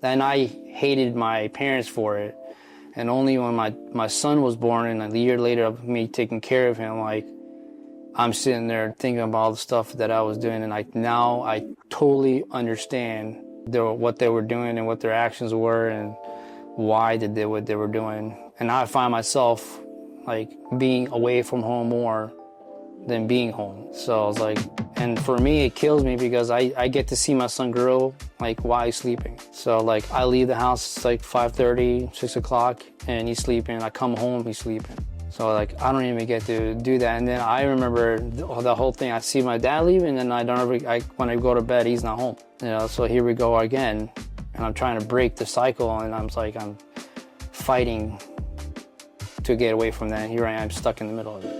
And I hated my parents for it. And only when my son was born and a year later of me taking care of him, like, I'm sitting there thinking about all the stuff that I was doing, and now I totally understand what they were doing and what their actions were and why they did what they were doing. And now I find myself like being away from home more than being home. So I was like, and for me it kills me because I get to see my son grow like while he's sleeping. So like I leave the house, it's like 5:30, 6 o'clock, and he's sleeping. I come home, he's sleeping. So like I don't even get to do that. And then I remember the whole thing. I see my dad leave, and then when I go to bed, he's not home. You know, so here we go again, and I'm trying to break the cycle, and I'm fighting to get away from that. And here I am stuck in the middle of it.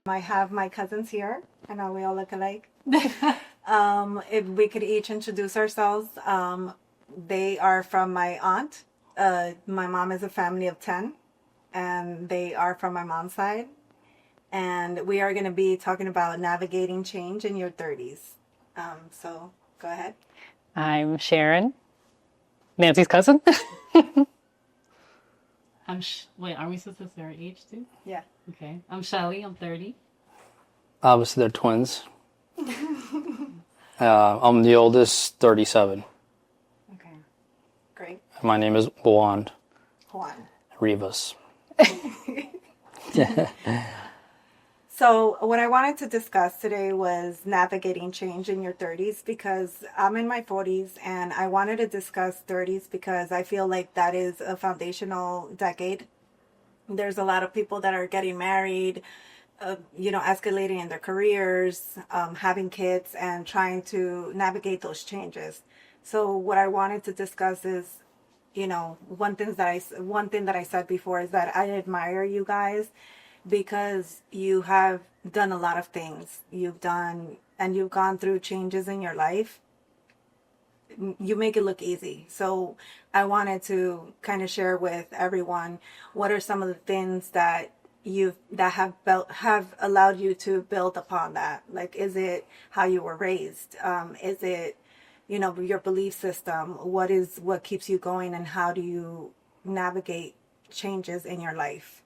I have my cousins here. I know we all look alike. If we could each introduce ourselves. They are from my aunt. My mom is a family of 10, and they are from my mom's side. And we are going to be talking about navigating change in your 30s. So go ahead. I'm Sharon, Nancy's cousin. Wait, are we supposed to say our age too? Yeah. Okay. I'm Shelly. I'm 30. Obviously, they're twins. I'm the oldest, 37. Okay. Great. My name is Juan. Rivas. So what I wanted to discuss today was navigating change in your 30s, because I'm in my 40s, and I wanted to discuss 30s because I feel like that is a foundational decade. There's a lot of people that are getting married, escalating in their careers, having kids, and trying to navigate those changes. So what I wanted to discuss is, one thing that I said before is that I admire you guys because you have done a lot of things. You've gone through changes in your life. You make it look easy. So I wanted to kind of share with everyone what are some of the things that have allowed you to build upon that. Like, is it how you were raised? Is it, your belief system? What keeps you going, and how do you navigate changes in your life?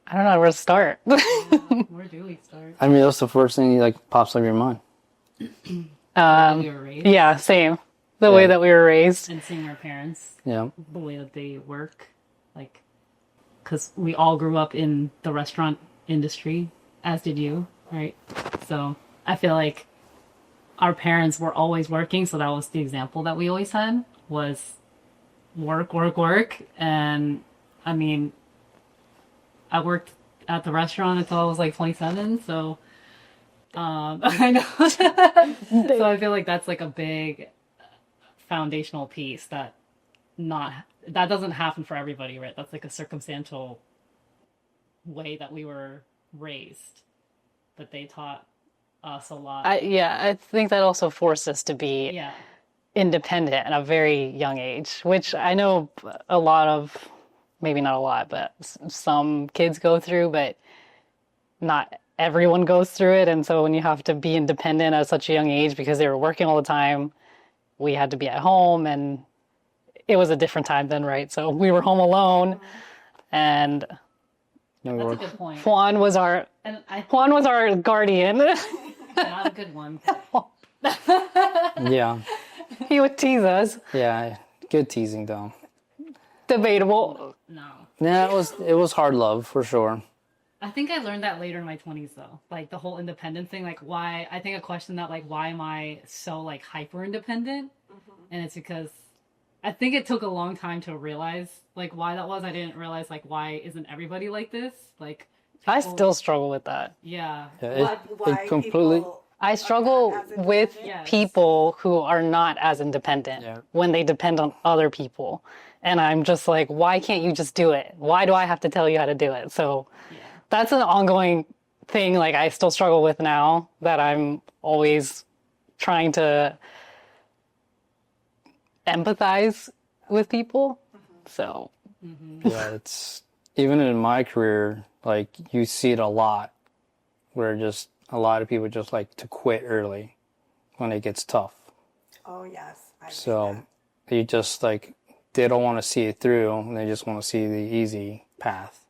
I don't know where to start. Where do we start? I mean, that's the first thing that pops up your mind. The way we were raised. Yeah, same. The way that we were raised. And seeing our parents. Yeah. The way that they work. Like, because we all grew up in the restaurant industry, as did you, right? So I feel like our parents were always working, so that was the example that we always had, was work, work, work. And I mean, I worked at the restaurant until I was like 27, so I know. So I feel like that's like a big foundational piece that doesn't happen for everybody, right? That's like a circumstantial way that we were raised, but they taught us a lot. I think that also forced us to be independent at a very young age, which I know a lot of, maybe not a lot, but some kids go through, but not everyone goes through it. And so when you have to be independent at such a young age because they were working all the time, we had to be at home, and it was a different time then, right? So we were home alone, and that's a good point. Juan was our guardian. Not a good one. Yeah. He would tease us. Yeah. Good teasing, though. Debatable. No. Yeah, it was hard love for sure. I think I learned that later in my 20s, though. Like, the whole independent thing, like, why... I think a question that, like, why am I so, like, hyper-independent? Mm-hmm. And it's because I think it took a long time to realize, like, why that was. I didn't realize, like, why isn't everybody like this? Like... I still struggle with that. Yeah. Why completely... I struggle with people who are not as independent when they depend on other people. And I'm just like, why can't you just do it? Why do I have to tell you how to do it? So that's an ongoing thing. Like, I still struggle with now, that I'm always trying to empathize with people. So yeah, it's even in my career, like, you see it a lot where just a lot of people just like to quit early when it gets tough. Oh, yes. I see So that. you just like, they don't want to see it through, and they just want to see the easy path,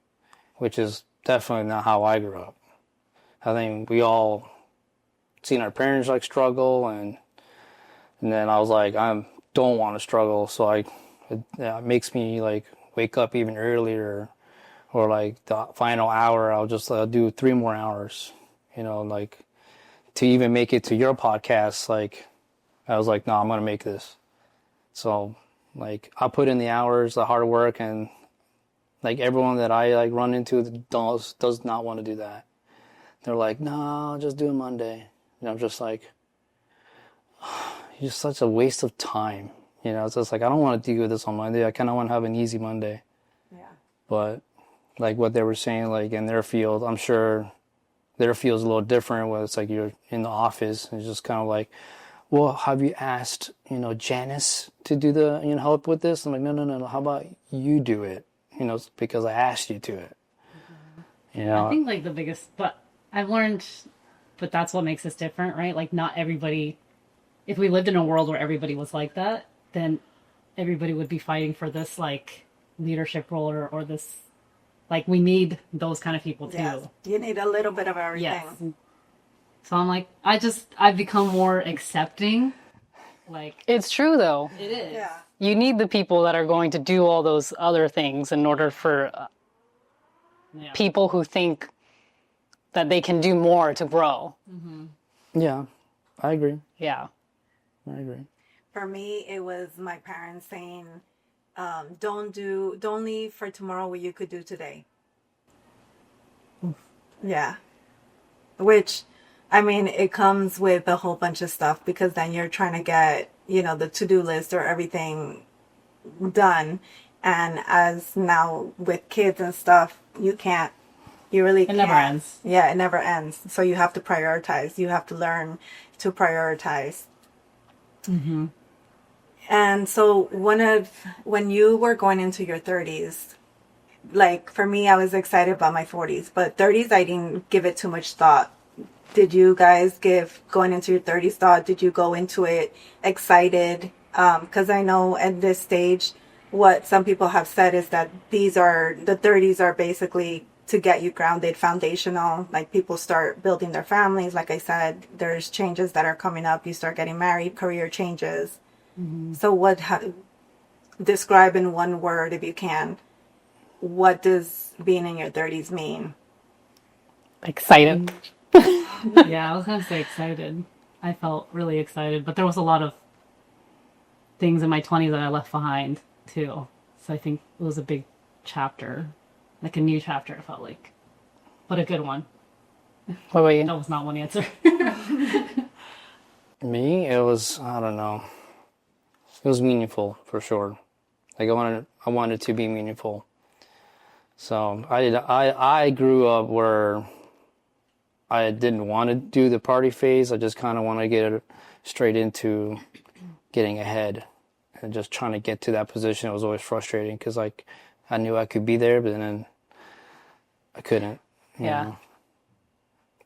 which is definitely not how I grew up. I think we all seen our parents like struggle, and then I was like, I don't want to struggle, so it makes me like wake up even earlier, or like the final hour I'll do 3 more hours, like to even make it to your podcast. Like I was like, no, I'm gonna make this. So like I put in the hours, the hard work, and like everyone that I like run into does not want to do that. They're like, no, just do it Monday. And I'm just like, you're such a waste of time. It's just like, I don't want to do this on Monday. I kind of want to have an easy Monday. Yeah. But like what they were saying, like in their field, I'm sure their field's a little different where it's like you're in the office and it's just kind of like, well, have you asked, Janice to do the, help with this? I'm like, no. How about you do it? Because I asked you to it. I think like the biggest, but I've learned, but that's what makes us different, right? Like not everybody, if we lived in a world where everybody was like that, then everybody would be fighting for this like leadership role or this, like we need those kind of people too. Yes. You need a little bit of everything. Yes. So I'm like, I've become more accepting. Like It's true, though. it is. Yeah. You need the people that are going to do all those other things in order for Yeah. people who think that they can do more to grow. Yeah, I agree. Yeah. I agree. For me, it was my parents saying, don't leave for tomorrow what you could do today. Yeah. Which, I mean, it comes with a whole bunch of stuff because then you're trying to get, the to-do list or everything done. And as now with kids and stuff, you really can't. It never ends. Yeah, it never ends. So you have to prioritize. You have to learn to prioritize. Mm-hmm. And so when you were going into your 30s, like for me, I was excited about my 40s, but 30s, I didn't give it too much thought. Did you guys give going into your 30s thought? Did you go into it excited? Because I know at this stage, what some people have said is that the 30s are basically to get you grounded, foundational. Like people start building their families. Like I said, there's changes that are coming up. You start getting married, career changes. Mm-hmm. So describe in one word, if you can, what does being in your 30s mean? Excited. Yeah, I was gonna say excited. I felt really excited, but there was a lot of things in my 20s that I left behind too. So I think it was a big chapter, like a new chapter. It felt like, but a good one. What about you? That was not one answer. Me, it was, I don't know. It was meaningful for sure. Like I wanted to be meaningful. So I grew up where I didn't want to do the party phase. I just kind of want to get straight into getting ahead and just trying to get to that position. It was always frustrating because like I knew I could be there, but then I couldn't. You know?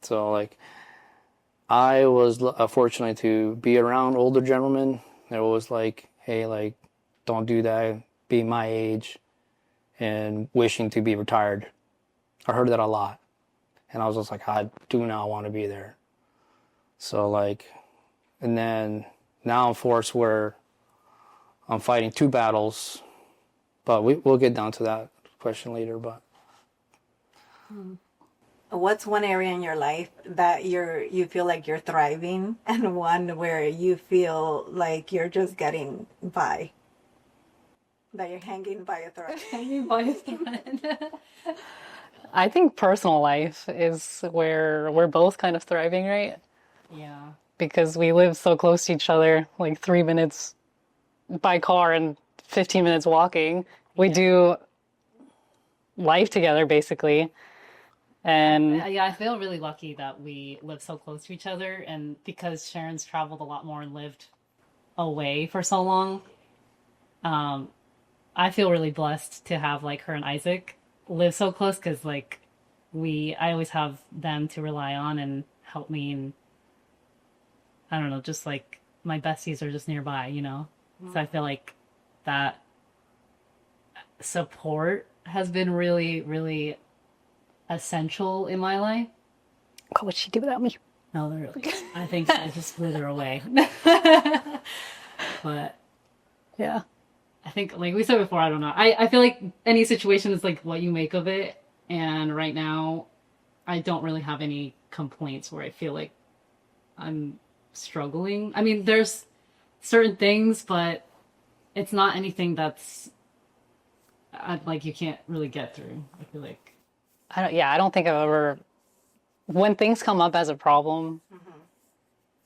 So like I was fortunate to be around older gentlemen. They're always like, hey, like don't do that. Be my age and wishing to be retired. I heard that a lot. And I was just like, I do not want to be there. So like, and then now I'm forced where I'm fighting 2 battles, but we'll get down to that question later. But what's one area in your life that you feel like you're thriving, and one where you feel like you're just getting by, that you're hanging by a thread? Hanging by a thread. I think personal life is where we're both kind of thriving, right? Yeah. Because we live so close to each other, like 3 minutes by car and 15 minutes walking. We do life together, basically. And Yeah, I feel really lucky that we live so close to each other, and because Sharon's traveled a lot more and lived away for so long, I feel really blessed to have like her and Isaac live so close, because like I always have them to rely on and help me, and I don't know, just like my besties are just nearby, you know? So I feel like that support has been really, really essential in my life. What would she do without me? No, literally. I think I just wither away. But Yeah. I think, like we said before, I don't know. I feel like any situation is like what you make of it. And right now, I don't really have any complaints where I feel like I'm struggling. I mean, there's certain things, but it's not anything that's like you can't really get through. I feel like. I don't think I've ever, when things come up as a problem,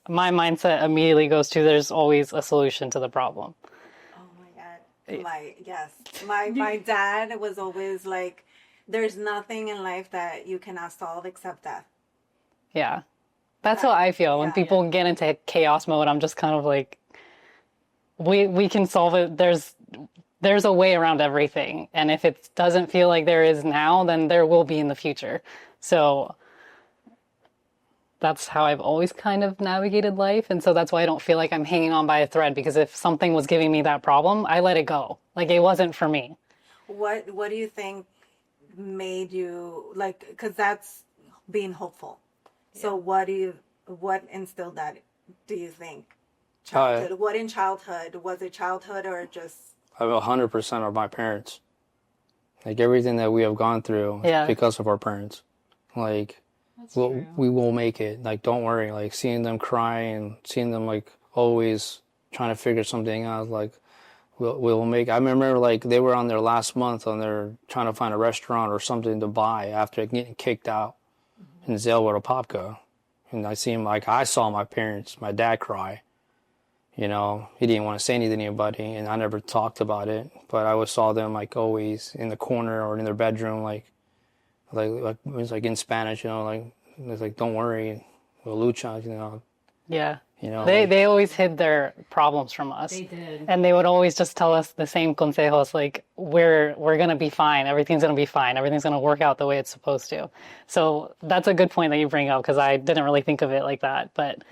my mindset immediately goes to there's always a solution to the problem. Oh my God. My dad was always like, there's nothing in life that you cannot solve except death. Yeah. That's how I feel. When Yeah. people get into chaos mode, I'm just kind of like, we can solve it. There's a way around everything. And if it doesn't feel like there is now, then there will be in the future. So that's how I've always kind of navigated life. And so that's why I don't feel like I'm hanging on by a thread, because if something was giving me that problem, I let it go. Like it wasn't for me. What do you think made you like, because that's being hopeful. So what instilled that, do you think? Childhood. What in childhood? Was it childhood or just? 100% of my parents. Like everything that we have gone through is because of our parents. Like we will make it. Like don't worry. Like seeing them cry and seeing them like always trying to figure something out. Like we'll make. I remember like they were on their last month and they're trying to find a restaurant or something to buy after getting kicked out in Zell with a Popka. And I saw my parents, my dad cry. You know, he didn't want to say anything to anybody, and I never talked about it. But I always saw them like always in the corner or in their bedroom, like it was like in Spanish, you know, like it was like don't worry, we'll lucha, you know. Yeah. You know, they always hid their problems from us. They did. And they would always just tell us the same consejos, like we're gonna be fine, everything's gonna be fine, everything's gonna work out the way it's supposed to. So that's a good point that you bring up, because I didn't really think of it like that, but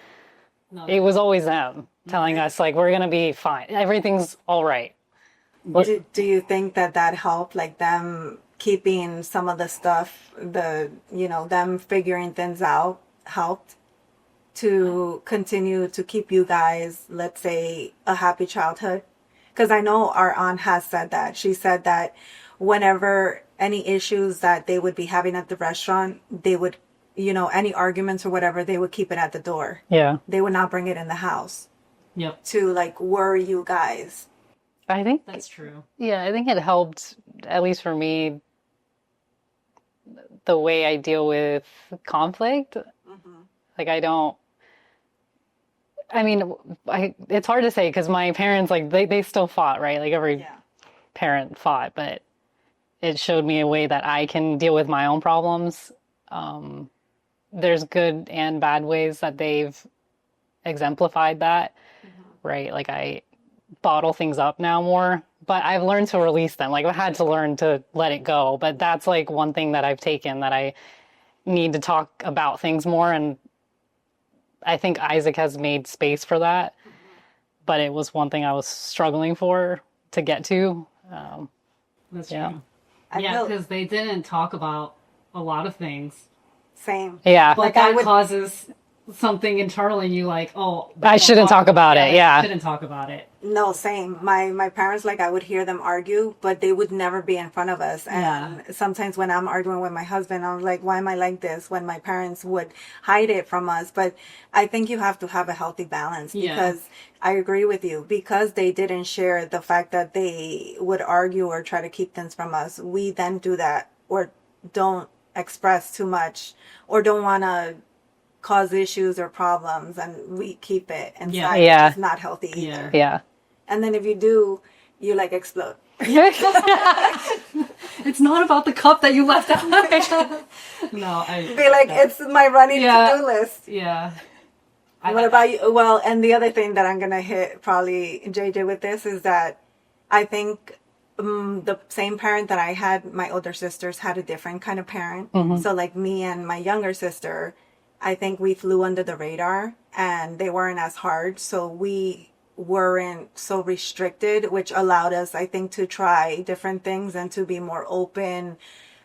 it was always them telling us like we're gonna be fine, everything's all right. Do you think that helped, like them keeping some of the stuff, them figuring things out helped to continue to keep you guys, let's say, a happy childhood? Because I know our aunt has said that. She said that whenever any issues that they would be having at the restaurant, they would, any arguments or whatever, they would keep it at the door. Yeah. They would not bring it in the house. Yep. To like worry you guys. I think that's true. Yeah, I think it helped, at least for me, the way I deal with conflict. Like it's hard to say because my parents, like they still fought, right? Like every parent fought, but it showed me a way that I can deal with my own problems. There's good and bad ways that they've exemplified that, right? Like I bottle things up now more, but I've learned to release them. Like I've had to learn to let it go, but that's like one thing that I've taken, that I need to talk about things more. And I think Isaac has made space for that, but it was one thing I was struggling to get to. That's true. Yeah, because they didn't talk about a lot of things. Same. Yeah. But that causes something internally in you, like, oh, I shouldn't talk about it. Yeah. Shouldn't talk about it. No, same. My parents, like, I would hear them argue, but they would never be in front of us. And sometimes when I'm arguing with my husband, I'm like, why am I like this? When my parents would hide it from us. But I think you have to have a healthy balance, because I agree with you, because they didn't share the fact that they would argue or try to keep things from us. We then do that, or don't express too much, or don't want to cause issues or problems, and we keep it inside. It's not healthy either. Yeah. And then if you do, you like explode. It's not about the cup that you left out. No, be like, it's my running to-do list. Yeah. What about you? Well, and the other thing that I'm gonna hit probably JJ with this is that I think the same parent that I had, my older sisters had a different kind of parent. So like me and my younger sister, I think we flew under the radar and they weren't as hard. So we weren't so restricted, which allowed us, I think, to try different things and to be more open,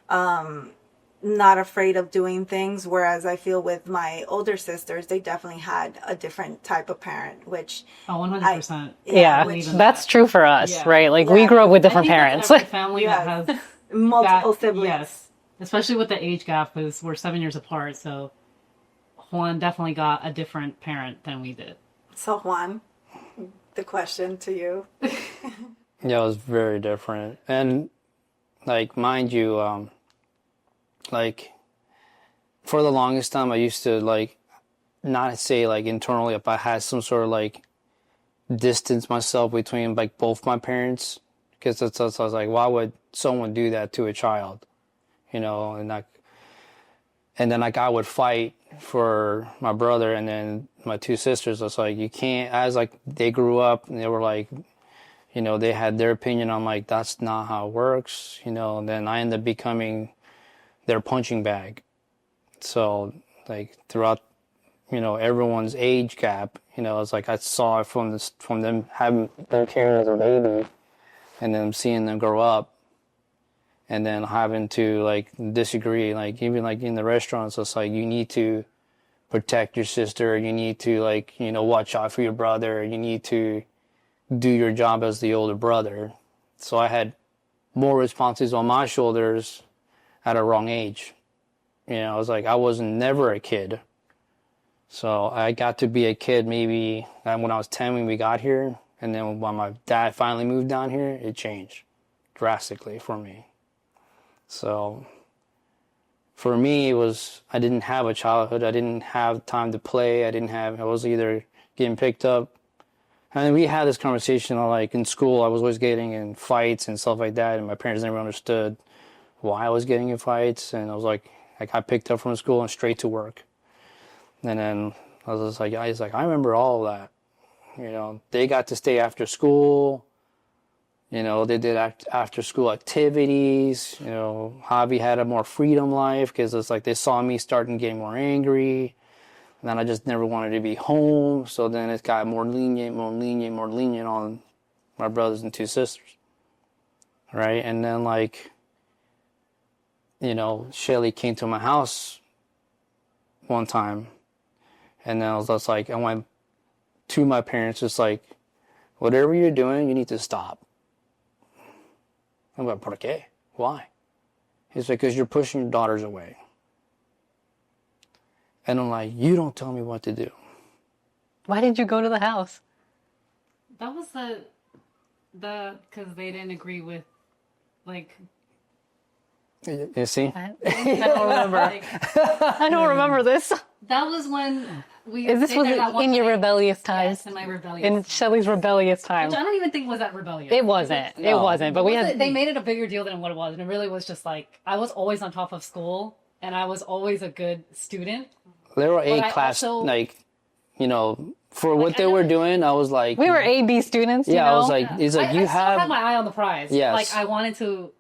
not afraid of doing things. Whereas I feel with my older sisters, they definitely had a different type of parent, which Oh, 100%. Yeah, believe in that's that. true for us, Yeah. right? Like we Yeah. grew up with I different think parents. that's every family that Yes. has multiple that, siblings. yes, especially with the age gap, because we're 7 years apart. So Juan definitely got a different parent than we did. So Juan, the question to you. Yeah, it was very different. And like, mind you, like for the longest time, I used to like not say like internally if I had some sort of like distance myself between like both my parents, because I was like, why would someone do that to a child, you know? And then like I would fight for my brother and then my two sisters. It's like you can't. As like they grew up and they were like, you know, they had their opinion on like that's not how it works, you know. And then I ended up becoming their punching bag. So like throughout, you know, everyone's age gap, you know, it's like I saw it from them having their parents as a baby, and then seeing them grow up, and then having to like disagree, like even like in the restaurants, it's like you need to protect your sister, you need to like, you know, watch out for your brother, you need to do your job as the older brother. So I had more responsibilities on my shoulders at a wrong age. You know, I was like, I was never a kid. So I got to be a kid maybe when I was 10 when we got here. And then when my dad finally moved down here, it changed drastically for me. So for me, it was, I didn't have a childhood. I didn't have time to play. I was either getting picked up. And we had this conversation like in school. I was always getting in fights and stuff like that. And my parents never understood why I was getting in fights. And I was like, I got picked up from school and straight to work. And then I was just like, I remember all of that. You know, they got to stay after school. You know, they did after school activities. You know, Javi had a more freedom life because it's like they saw me starting getting more angry. And then I just never wanted to be home. So then it got more lenient on my brothers and two sisters. Right? And then like, you know, Shelly came to my house one time. And then I was just like, I went to my parents just like, whatever you're doing, you need to stop. I'm like, ¿por qué? Why? He's like, because you're pushing your daughters away. And I'm like, you don't tell me what to do. Why did you go to the house? That was because they didn't agree with, like. You see? I don't remember. I don't remember this. That was when we. This was in your rebellious times. Yes, in my rebellious. In Shelly's rebellious time. Which I don't even think was that rebellious. It wasn't. It wasn't. But we had. They made it a bigger deal than what it was, and it really was just like I was always on top of school, and I was always a good student. They were A But I class, also- like, you know, for what they were doing, I was like. We were A/B students. You Yeah, know? I was like, he's like, I still had my eye on the prize. Yes. Like I wanted to.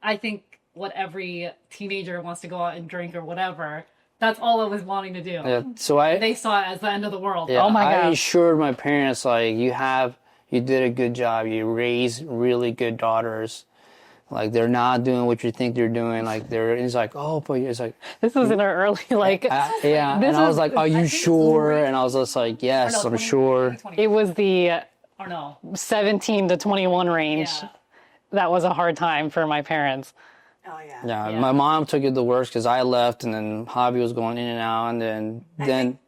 I think what every teenager wants to go out and drink or whatever. That's all I was wanting to do. Yeah, so They saw it as the end of the world. Yeah, Oh my I God. assured my parents, like, you did a good job. You raised really good daughters. Like, they're not doing what you think they're doing. Like, it's like, oh, but it's like, This was in our early, like, yeah. This And I was is- like, are you sure? And I was just like, yes, I'm sure. it was the Or no. 17 to 21 range. Yeah. That was a hard time for my parents. Oh yeah. Yeah, Yeah. my mom took it the worst because I left and then Javi was going in and out. And then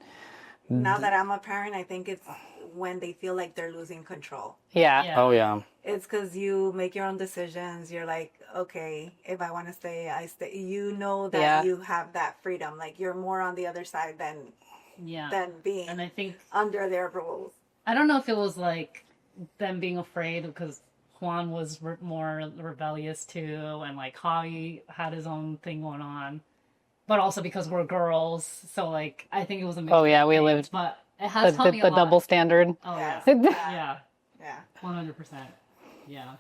Now that I'm a parent, I think it's when they feel like they're losing control. Yeah. Yeah. oh, yeah. It's because you make your own decisions. You're like, okay, if I want to stay, I stay. You know that Yeah. you have that freedom. Like you're more on the other side than being And I think under their rules. I don't know if it was like them being afraid because Juan was more rebellious too, and like Javi had his own thing going on, but also because we're girls, so like I think it was a mix Oh, yeah, of we things, lived but it has taught me a the lot. double standard. Oh yeah, Yeah. yeah, Yeah. 100%, yeah.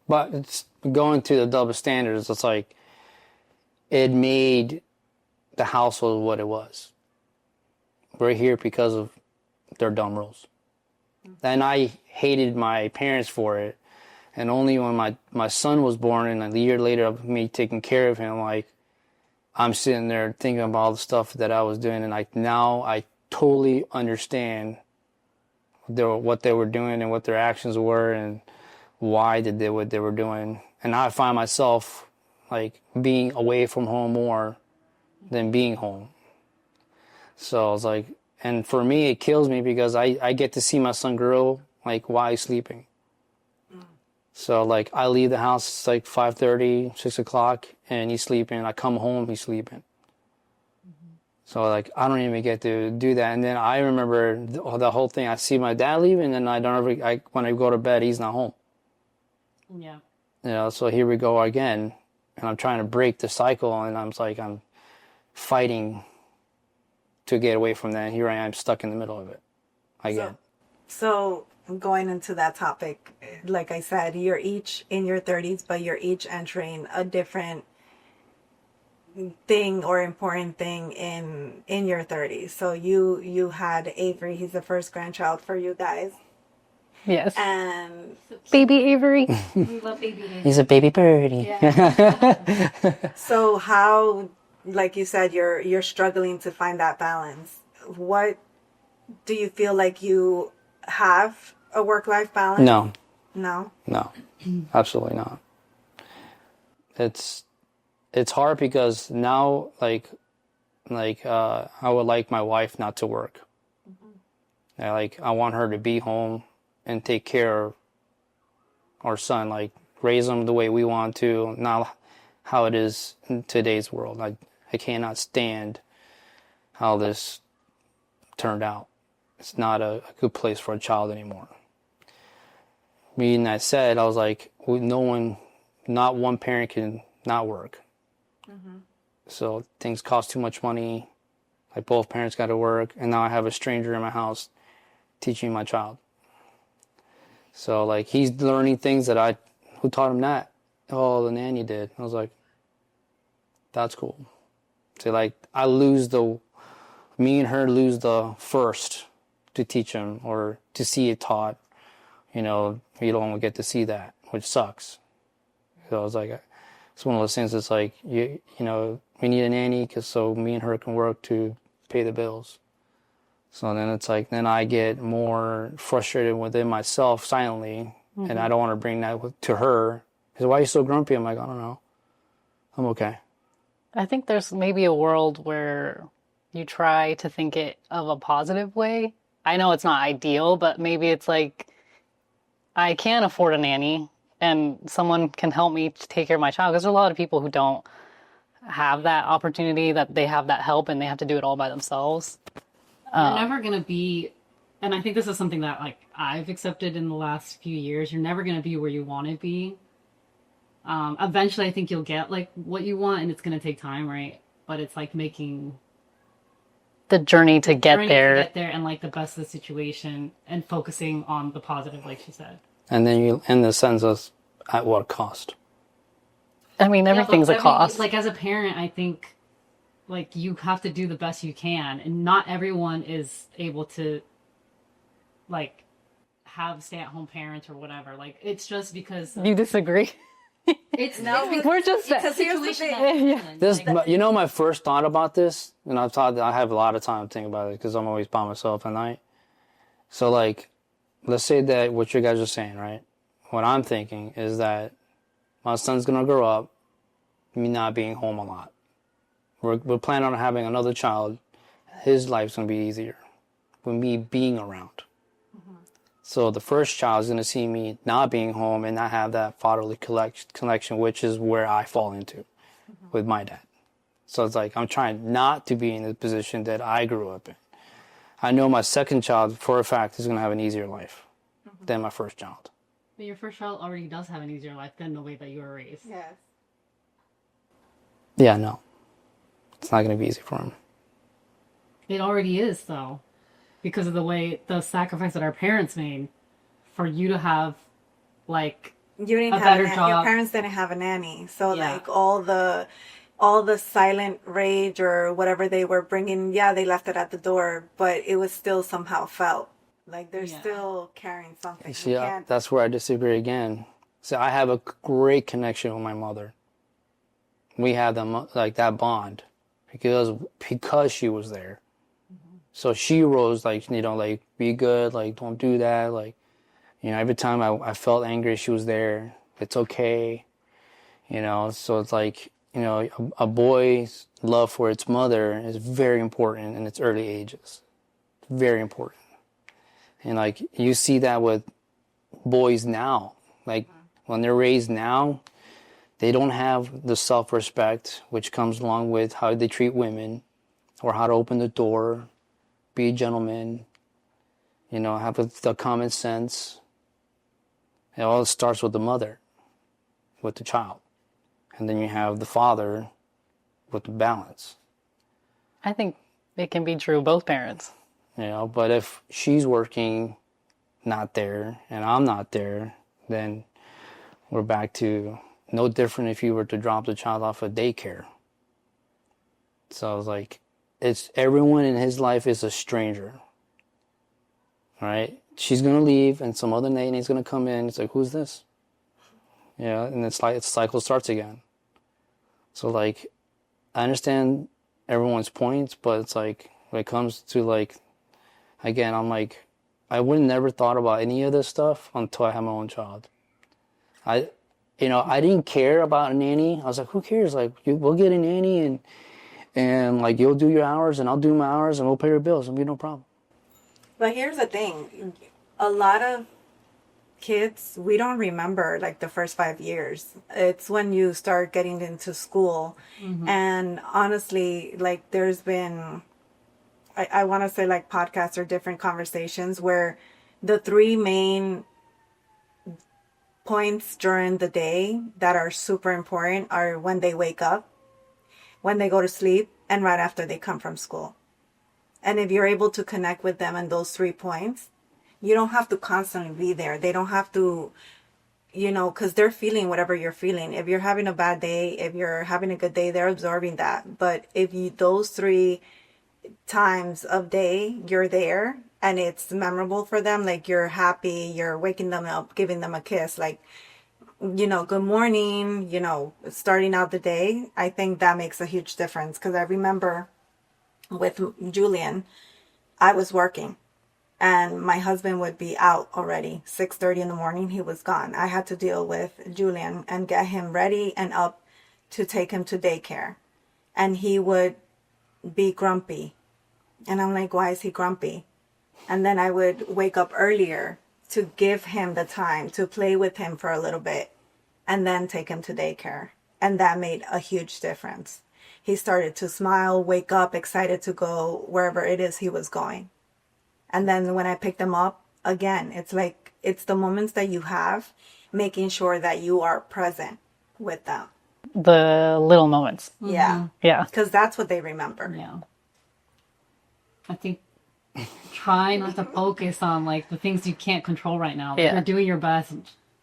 But it's going to the double standards. It's like it made the household what it was. we're here because of their dumb rules. And I hated my parents for it. And only when my son was born and a year later of me taking care of him, like, I'm sitting there thinking about all the stuff that I was doing, and now I totally understand what they were doing and what their actions were and why they did what they were doing. And now I find myself like being away from home more than being home. So I was like, and for me, it kills me because I get to see my son grow like while he's sleeping. So like I leave the house, it's like 5:30, 6 o'clock, and he's sleeping. I come home, he's sleeping. So like I don't even get to do that. And then I remember the whole thing. I see my dad leaving, and then when I go to bed, he's not home. Yeah. You know, so here we go again, and I'm trying to break the cycle, and I'm fighting to get away from that. And here I am stuck in the middle of it again. So going into that topic, like I said, you're each in your 30s, but you're each entering a different thing or important thing in your 30s. So you had Avery, he's the first grandchild for you guys. Yes. And Baby Avery. We love baby Avery. He's a baby birdie. Yeah. so how, like you said, you're struggling to find that balance. What do you feel like you have a work-life balance? No, absolutely not. It's hard because now, like I would like my wife not to work. I want her to be home and take care of our son, like raise him the way we want to, not how it is in today's world. I cannot stand how this turned out. It's not a good place for a child anymore. Being that said, I was like, not one parent can not work. So things cost too much money. Like both parents got to work, and now I have a stranger in my house teaching my child. So like he's learning things that who taught him that? Oh, the nanny did. I was like, that's cool. So like me and her lose the first to teach him or to see it taught. You know, you don't get to see that, which sucks. So I was like, it's one of those things that's like, you know, we need a nanny so me and her can work to pay the bills. So then it's like, then I get more frustrated within myself silently, and I don't want to bring that to her. Because why are you so grumpy? I'm like, I don't know. I'm okay. I think there's maybe a world where you try to think it of a positive way. I know it's not ideal, but maybe it's like, I can afford a nanny and someone can help me to take care of my child. Because there's a lot of people who don't have that opportunity, that they have that help and they have to do it all by themselves. You're never going to be, and I think this is something that like I've accepted in the last few years, you're never going to be where you want to be. Eventually I think you'll get like what you want, and it's going to take time, right? But it's like making the journey to get there and like the best of the situation and focusing on the positive, like she said. And then you, in the sense of at what cost? I mean, everything's a cost. Like as a parent, I think like you have to do the best you can, and not everyone is able to like have stay-at-home parents or whatever. Like it's just because You disagree? it's We're just it's a situation You know, my first thought about this, and I have a lot of time to think about it because I'm always by myself at night. So like, let's say that what you guys are saying, right? What I'm thinking is that my son's gonna grow up, me not being home a lot. We're planning on having another child. His life's gonna be easier with me being around. So the first child is going to see me not being home and not have that fatherly connection, which is where I fall into with my dad. So it's like I'm trying not to be in the position that I grew up in. I know my second child, for a fact, is going to have an easier life than my first child. But your first child already does have an easier life than the way that you were raised. yes. Yeah, no. It's not going to be easy for him. It already is, though, because of the sacrifice that our parents made for you to have, like, You didn't a have better your job. parents didn't have a nanny, so Yeah. like all the all the silent rage or whatever they were bringing, yeah, they left it at the door, but it was still somehow felt like they're still carrying something. See, You can't. that's where I disagree again. So I have a great connection with my mother. We have like that bond because she was there. So she rose like, like, be good, like, don't do that, like, every time I felt angry, she was there. It's okay, so it's like, a boy's love for its mother is very important in its early ages. Very important. And like, you see that with boys now. Like, when they're raised now, they don't have the self-respect, which comes along with how they treat women, or how to open the door, be a gentleman, have the common sense. It all starts with the mother, with the child. And then you have the father with the balance. I think it can be true of both parents. But if she's working, not there, and I'm not there, then we're back to no different if you were to drop the child off at daycare. So I was like, everyone in his life is a stranger. Right? She's going to leave and some other nanny's going to come in. It's like, who's this? And it's like, the cycle starts again. So like, I understand everyone's points, but it's like, when it comes to like, again, I'm like, I would have never thought about any of this stuff until I had my own child. I didn't care about a nanny. I was like, who cares? Like, we'll get a nanny and like, you'll do your hours and I'll do my hours and we'll pay your bills. It'll be no problem. But here's the thing. A lot of kids, we don't remember like the first 5 years. It's when you start getting into school. And honestly, like there's been, I want to say like podcasts or different conversations where the three main points during the day that are super important are when they wake up, when they go to sleep, and right after they come from school. And if you're able to connect with them in those 3 points, you don't have to constantly be there. They don't have to, because they're feeling whatever you're feeling. If you're having a bad day, if you're having a good day, they're absorbing that. But if those 3 times of day, you're there and it's memorable for them, like you're happy, you're waking them up, giving them a kiss, like, good morning, starting out the day, I think that makes a huge difference. Because I remember with Julian, I was working and my husband would be out already. 6:30 in the morning, he was gone. I had to deal with Julian and get him ready and up to take him to daycare. And he would be grumpy. And I'm like, why is he grumpy? And then I would wake up earlier to give him the time to play with him for a little bit and then take him to daycare. And that made a huge difference. He started to smile, wake up, excited to go wherever it is he was going. And then when I picked him up, again, it's like, it's the moments that you have, making sure that you are present with them. The little moments. Yeah. Yeah. Because that's what they remember. Yeah. I think try not to focus on like the things you can't control right now. Yeah. You're doing your best.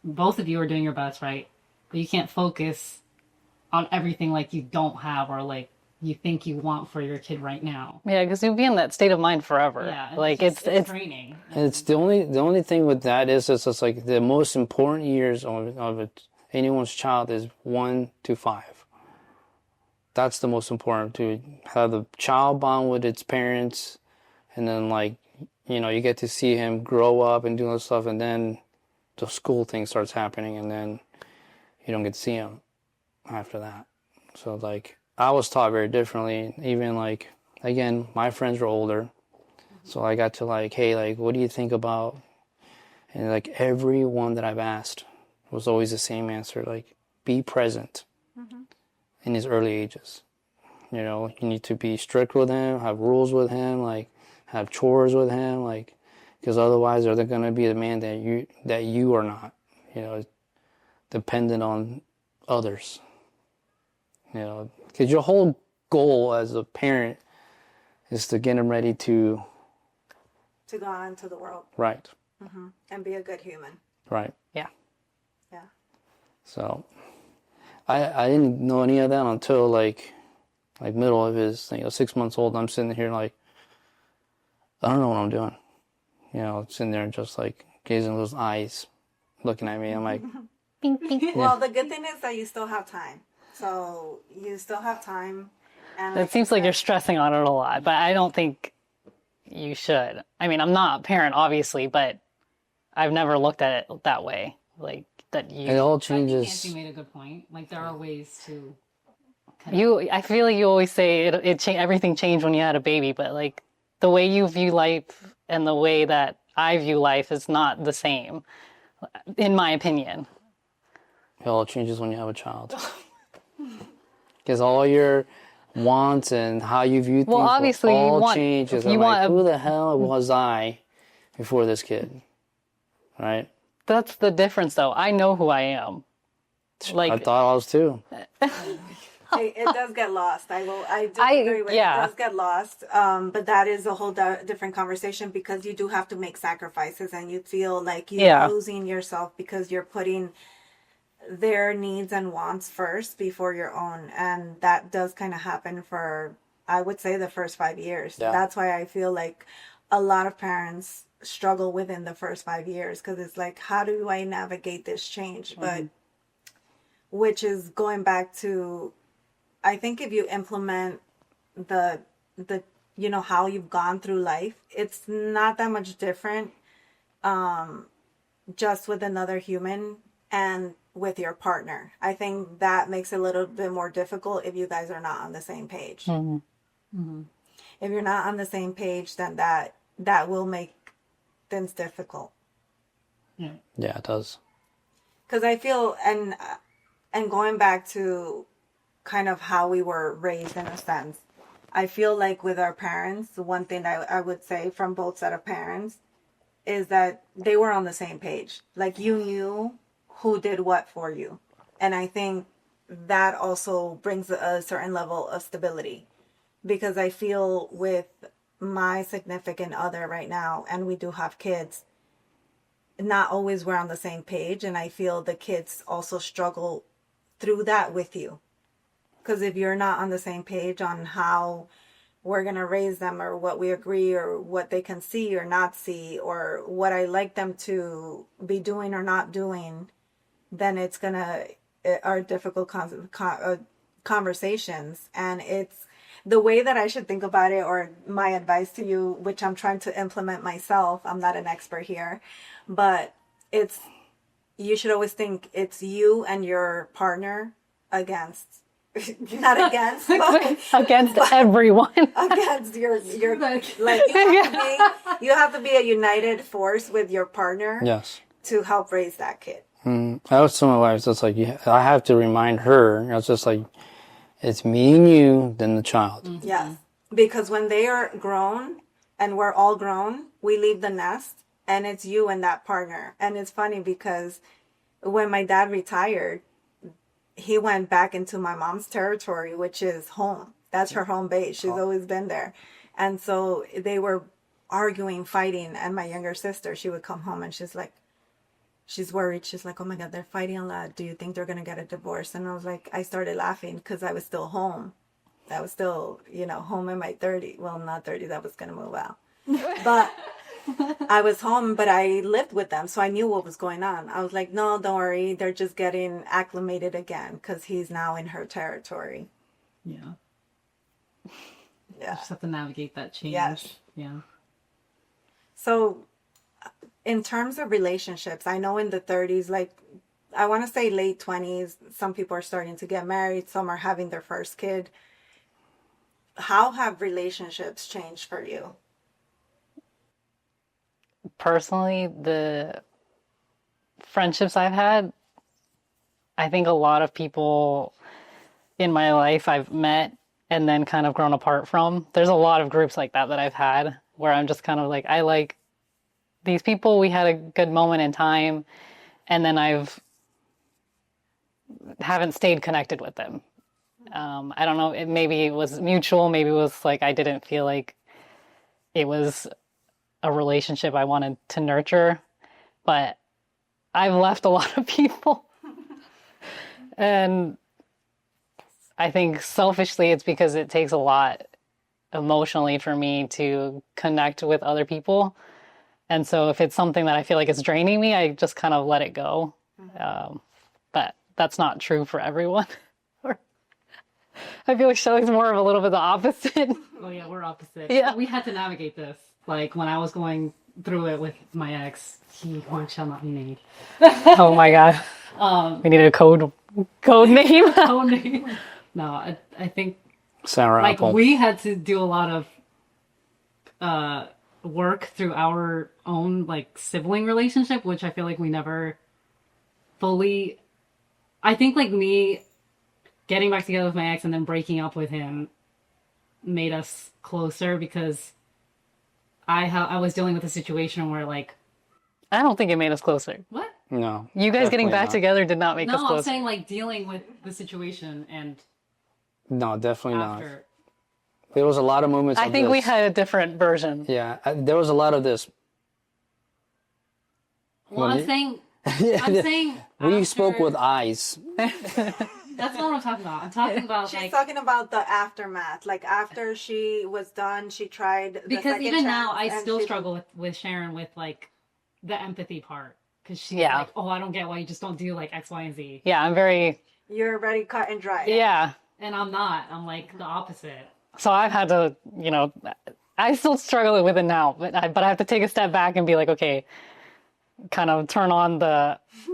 Both of you are doing your best, right? But you can't focus on everything like you don't have or like you think you want for your kid right now. Yeah, because you'll be in that state of mind forever. Yeah, like it's it's draining. It's the only thing with that is it's just like the most important years of anyone's child is 1 to 5. That's the most important, to have the child bond with its parents, and then like, you get to see him grow up and do all this stuff, and then the school thing starts happening, and then you don't get to see him after that. So like, I was taught very differently. Even like, again, my friends were older, so I got to like, hey, like, what do you think about? And like, everyone that I've asked was always the same answer, like, be present in his early ages. You need to be strict with him, have rules with him, like, have chores with him, like, because otherwise they're going to be the man that you are not, dependent on others. Because your whole goal as a parent is to get him ready to go out into the world. Right. And be a good human. Right. yeah. Yeah. So I didn't know any of that until like middle of his, 6 months old. I'm sitting here like, I don't know what I'm doing. Sitting there just like gazing those eyes, looking at me. I'm like, Bing, bing. Well, the good thing is that you still have time. So you still have time. And It seems like you're stressing on it a lot, but I don't think you should. I mean, I'm not a parent, obviously, but I've never looked at it that way. Like that it all I think changes. Nancy made a good point. Like there are ways to. I feel like you always say everything changed when you had a baby, but like the way you view life and the way that I view life is not the same, in my opinion. It all changes when you have a child. Because all your wants and how you view things Well, obviously, all changes. you want who the hell was I before this kid? Right? That's the difference, though. I know who I am. I thought I was too. It does get lost. I do agree with it. It does get lost. But that is a whole different conversation because you do have to make sacrifices and you feel like you're losing yourself because you're putting their needs and wants first before your own. And that does kind of happen for, I would say, the first 5 years. Yeah. That's why I feel like a lot of parents struggle within the first 5 years because it's like, how do I navigate this change? But which is going back to, I think if you implement the how you've gone through life, it's not that much different just with another human and with your partner. I think that makes it a little bit more difficult if you guys are not on the same page. Mm-hmm. Mm-hmm. If you're not on the same page, then that will make things difficult. Yeah, it does. Because I feel, and going back to kind of how we were raised in a sense, I feel like with our parents, one thing I would say from both set of parents is that they were on the same page. Like you knew who did what for you. And I think that also brings a certain level of stability because I feel with my significant other right now, and we do have kids, not always we're on the same page. And I feel the kids also struggle through that with you. Because if you're not on the same page on how we're going to raise them or what we agree or what they can see or not see or what I like them to be doing or not doing, then it's going to are difficult conversations. And it's the way that I should think about it, or my advice to you, which I'm trying to implement myself. I'm not an expert here, but you should always think it's you and your partner against, not against, against everyone. Against your like you have to be a united force with your partner. Yes. To help raise that kid. I was telling my wife, it's just like, I have to remind her, it's just like, it's me and you, then the child. Mm-hmm. Yes. Because when they are grown and we're all grown, we leave the nest and it's you and that partner. And it's funny because when my dad retired, he went back into my mom's territory, which is home. That's her home base. She's always been there. And so they were arguing, fighting. And my younger sister, she would come home and she's worried. She's like, oh my God, they're fighting a lot. Do you think they're going to get a divorce? And I was like, I started laughing because I was still home. I was still, home in my 30s. Well, not 30s. I was going to move out. But I was home, but I lived with them. So I knew what was going on. I was like, no, don't worry. They're just getting acclimated again because he's now in her territory. Yeah. Yeah. Just have to navigate that change. Yes. Yeah. So in terms of relationships, I know in the 30s, like I want to say late 20s, some people are starting to get married. Some are having their first kid. How have relationships changed for you? Personally, the friendships I've had, I think a lot of people in my life I've met and then kind of grown apart from. There's a lot of groups like that I've had where I'm just kind of like, I like these people, we had a good moment in time, and then haven't stayed connected with them. I don't know, maybe it was mutual, maybe it was like I didn't feel like it was a relationship I wanted to nurture, but I've left a lot of people. And I think selfishly it's because it takes a lot emotionally for me to connect with other people. And so if it's something that I feel like is draining me, I just kind of let it go. But that's not true for everyone. I feel like Shelly's more of a little bit the opposite. Oh yeah, we're opposite. Yeah. We had to navigate this. Like when I was going through it with my ex, he who shall not be named. Oh my God. We need a code name. Oh, name. No, I think Sour like apple. we had to do a lot of work through our own like sibling relationship, which I feel like we never fully. I think like me getting back together with my ex and then breaking up with him made us closer because I was dealing with a situation where like I don't think it made us closer. what? No. You guys getting definitely back not. together did not make us No, I'm closer. saying like dealing with the situation and No, definitely not. after. There was a lot of moments I of think we this. had a different version. Yeah, there was a lot of this. Well, When I'm you- saying Yeah, I'm saying when you spoke after- with eyes. That's not what I'm talking about. I'm talking about She's like talking about the aftermath. Like after she was done, she tried the because second even now chance, I and still she- struggle with Sharon with like the empathy part because she's Yeah. like, oh, I don't get why you just don't do like X, Y, and Z, Yeah, I'm very, You're already cut and dry. yeah. and I'm not. I'm like the opposite. So I've had to, I still struggle with it now, but I have to take a step back and be like, okay, kind of turn on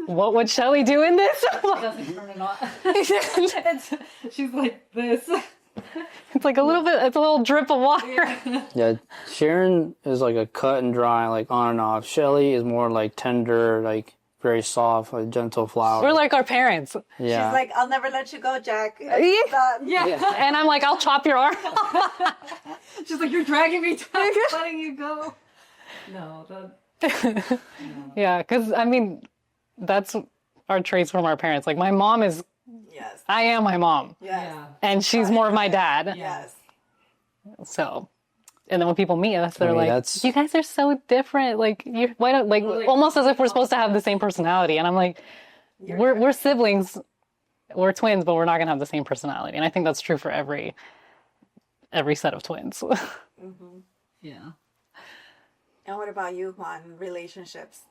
what would Shelly do in this? Doesn't turn it on. She's like this. It's like it's a little drip of water. Yeah, Sharon is like a cut and dry, like on and off. Shelly is more like tender, like very soft, like gentle flower. We're like our parents. yeah. She's like, I'll never let you go, Jack. Yeah. It's done. Yeah. And I'm like, I'll chop your arm. She's like, you're dragging me down, letting you go. No, Yeah, because I mean, that's our traits from our parents. Like my mom Yes. I am my mom, Yes. yeah. and she's more of my dad. Yes. So, and then when people meet us, they're I mean, like, that's- "You guys are so different. Like, why don't like almost as if we're supposed to have the same personality?" And I'm like, "We're siblings, we're twins, but we're not gonna have the same personality." And I think that's true for every set of twins. Yeah. And what about you, Juan? Relationships.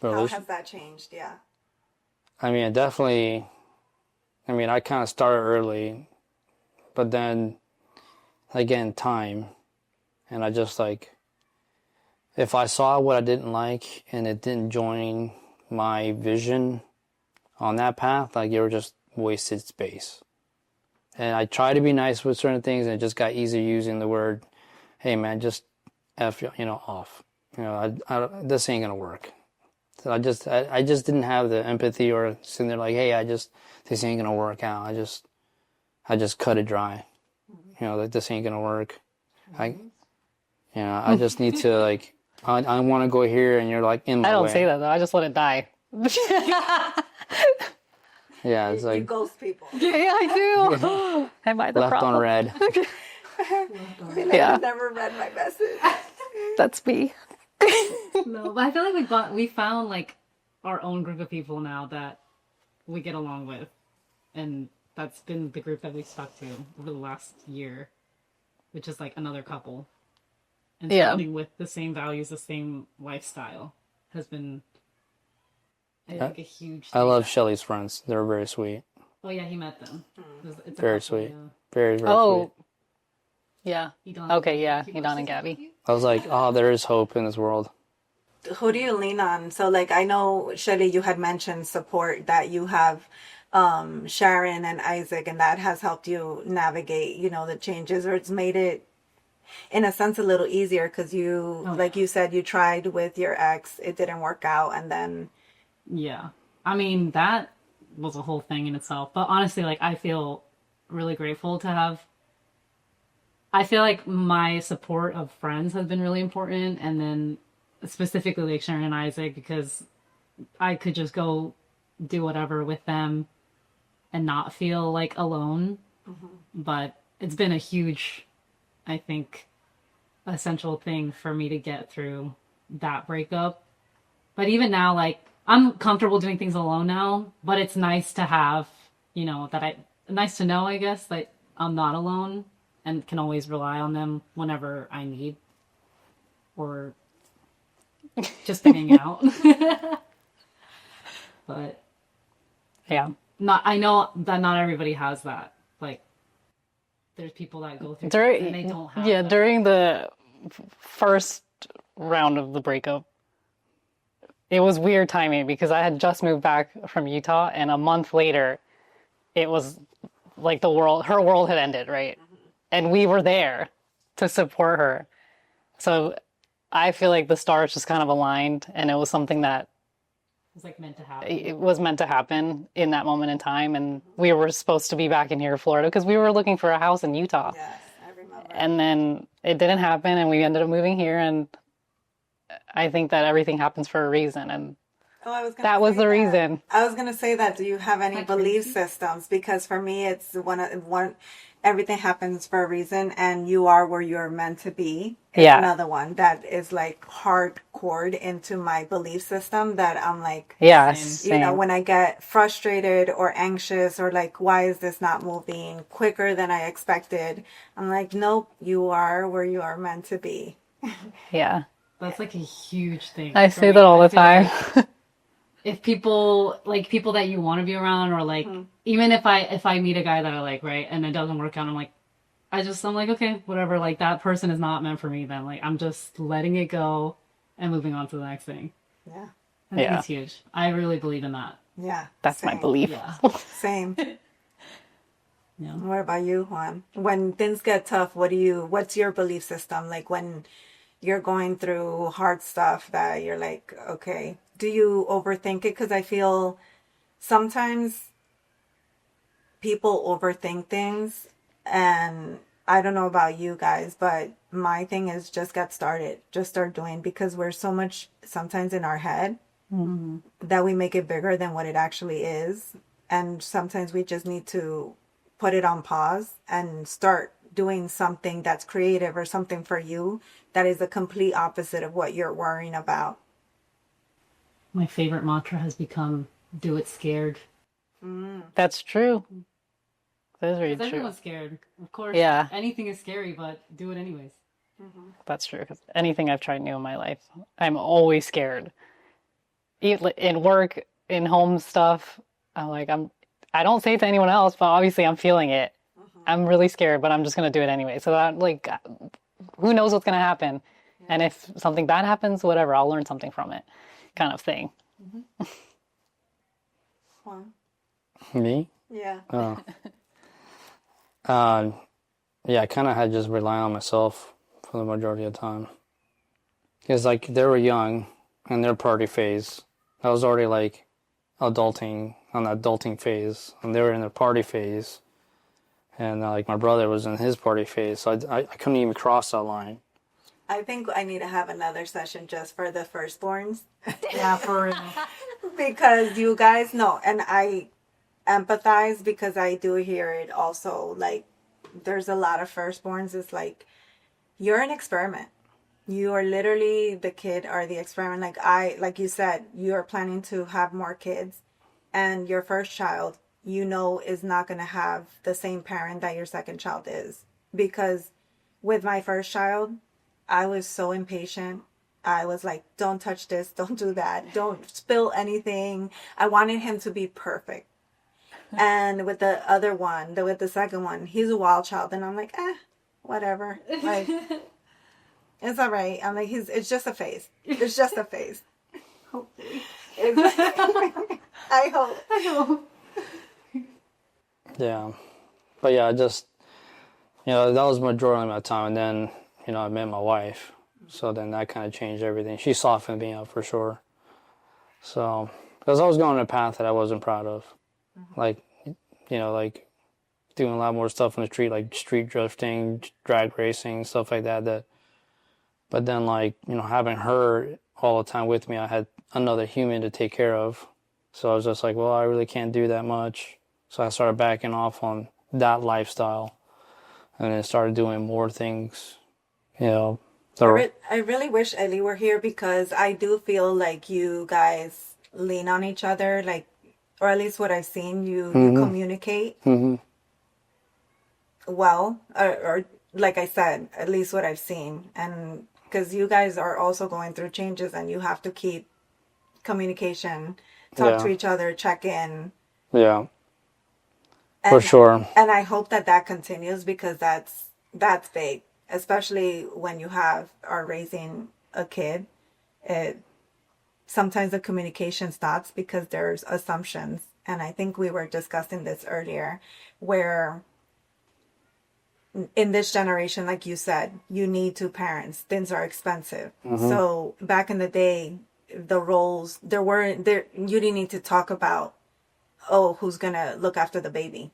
How Relation- has that changed? Yeah. I mean, I kind of started early, but then again, time. And I just like, if I saw what I didn't like and it didn't join my vision on that path, like it was just wasted space. And I try to be nice with certain things and it just got easier using the word, hey man, just F, off. This ain't gonna work. So I just didn't have the empathy or sitting there like, hey, this ain't gonna work out. I just cut it dry. Like this ain't gonna work. I just need to like, I want to go here and you're like in my way. I don't say that though. I just let it die. Yeah, it's You like ghost people. Yeah, I do. Am I the left problem? on red. Be like, Yeah. You never read my message. That's me. No, but I feel like we found like our own group of people now that we get along with, and that's been the group that we stuck to over the last year, which is like another couple, and Yeah. starting with the same values, the same lifestyle has been, I think, a huge. I thing. love Shelly's friends. They're very sweet. Oh yeah, he met them. It's a Very couple, sweet. yeah. Very, very Oh, sweet. yeah. Edon- Okay, yeah. he Edon watches and it Gabby. with you? I was like, oh, there is hope in this world. Who do you lean on? So, like, I know, Shelly, you had mentioned support that you have Sharon and Isaac, and that has helped you navigate, the changes, or it's made it, in a sense, a little easier because like you said, you tried with your ex, it didn't work out, and then. Yeah. I mean, that was a whole thing in itself. But honestly, like, I feel really grateful to have. I feel like my support of friends has been really important. And then specifically, like, Sharon and Isaac, because I could just go do whatever with them and not feel like alone. But it's been a huge, I think, essential thing for me to get through that breakup. But even now, like, I'm comfortable doing things alone now, but it's nice to have, nice to know, I guess, that I'm not alone and can always rely on them whenever I need or just to hang out. But Yeah. I know that not everybody has that. Like, there's people that go through things and they don't have that. During the first round of the breakup, it was weird timing because I had just moved back from Utah, and a month later, it was like her world had ended, right? And we were there to support her. So I feel like the stars just kind of aligned, and it was something that It was like meant to happen. it was meant to happen in that moment in time. And we were supposed to be back in here in Florida because we were looking for a house in Utah. Yes, I remember. And then it didn't happen, and we ended up moving here. And I think that everything happens for a reason. And that was the reason. I was gonna say that. Do you have any belief systems? Because for me, it's one. Everything happens for a reason, and you are where you're meant to be. Is Yeah. Another one that is like hardcore into my belief system. That I'm like, Yeah, you know, same. when I get frustrated or anxious or like, why is this not moving quicker than I expected? I'm like, nope, you are where you are meant to be. Yeah. That's like a huge thing. I for say me. that all the feel time. like if people that you want to be around, or like even if I meet a guy that I like, right, and it doesn't work out, I'm like, okay, whatever, like that person is not meant for me then. Like I'm just letting it go and moving on to the next thing. Yeah, I think Yeah. it's huge. I really believe in that. yeah. That's my same. belief. Yeah. Same. Yeah. What about you, Juan? When things get tough, what's your belief system? Like when you're going through hard stuff that you're like, okay, do you overthink it? Because I feel sometimes people overthink things, and I don't know about you guys, but my thing is just get started, just start doing, because we're so much sometimes in our head that we make it bigger than what it actually is. And sometimes we just need to put it on pause and start doing something that's creative or something for you that is the complete opposite of what you're worrying about. My favorite mantra has become "Do it scared." That's true. That is very Because true. everyone's scared, of course. Yeah. Anything is scary, but do it anyways. That's true. 'Cause anything I've tried new in my life, I'm always scared. In work, in home stuff, I don't say it to anyone else, but obviously I'm feeling it. I'm really scared, but I'm just going to do it anyway. So that, like, who knows what's going to happen? And if something bad happens, whatever, I'll learn something from it, kind of thing. Juan? Me? Yeah. Oh. Yeah, I kind of had to just rely on myself for the majority of the time. Because, like, they were young in their party phase. I was already, like, adulting, on the adulting phase. And they were in their party phase. And, like, my brother was in his party phase. So I couldn't even cross that line. I think I need to have another session just for the firstborns. Yeah, for real. Because you guys know, and I empathize because I do hear it also. Like, there's a lot of firstborns. It's like, you're an experiment. You are literally the kid or the experiment. Like you said, you are planning to have more kids, and your first child, you know, is not going to have the same parent that your second child is. Because with my first child, I was so impatient. I was like, don't touch this, don't do that, don't spill anything. I wanted him to be perfect. And with the other one, with the second one, he's a wild child. And I'm like, whatever. Like, it's all right. I'm like, it's just a phase. It's just a phase. Hopefully. I hope. Yeah. But yeah, that was the majority of my time. And then, I met my wife. So then that kind of changed everything. She softened me up for sure. So, because I was going on a path that I wasn't proud of. Like, like doing a lot more stuff on the street, like street drifting, drag racing, stuff like that. But then, like, having her all the time with me, I had another human to take care of. So I was just like, well, I really can't do that much. So I started backing off on that lifestyle. And then started doing more things, I really wish Ellie were here because I do feel like you guys lean on each other, like, or at least what I've seen, you communicate. well, or like I said, at least what I've seen. And because you guys are also going through changes and you have to keep communication, talk to Yeah. each other, check in. Yeah. For And sure. and I hope that that continues because that's big, especially when you are raising a kid. It sometimes the communication stops because there's assumptions, and I think we were discussing this earlier, where in this generation, like you said, you need two parents. Things are expensive. So back in the day, the roles there weren't there. You didn't need to talk about, oh, who's gonna look after the baby.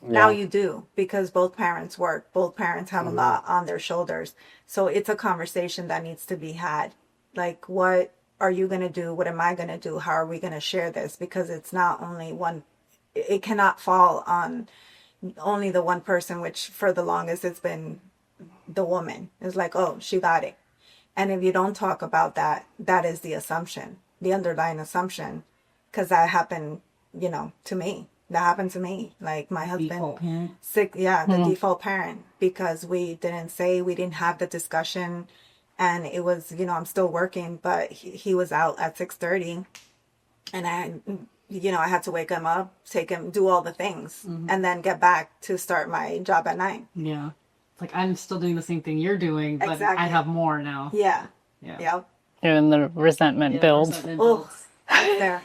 Now you do because both parents work. Both parents have a lot on their shoulders. So it's a conversation that needs to be had. Like, what are you gonna do? What am I gonna do? How are we gonna share this? Because it's not only one. It cannot fall on only the one person, which for the longest it's been the woman. It's like, oh, she got it. And if you don't talk about that, that is the assumption, the underlying assumption, because that happened, to me. That happened to me. Like my husband, Default parent. sick, yeah, the default parent, because we didn't have the discussion, and it was, I'm still working, but he was out at 6:30, and I had to wake him up, take him, do all the things, and then get back to start my job at 9. Yeah. It's like I'm still doing the same thing you're doing, but Exactly. I have more now. Yeah. Yeah. Yep. And the resentment Yeah, builds. resentment Oh, builds. there.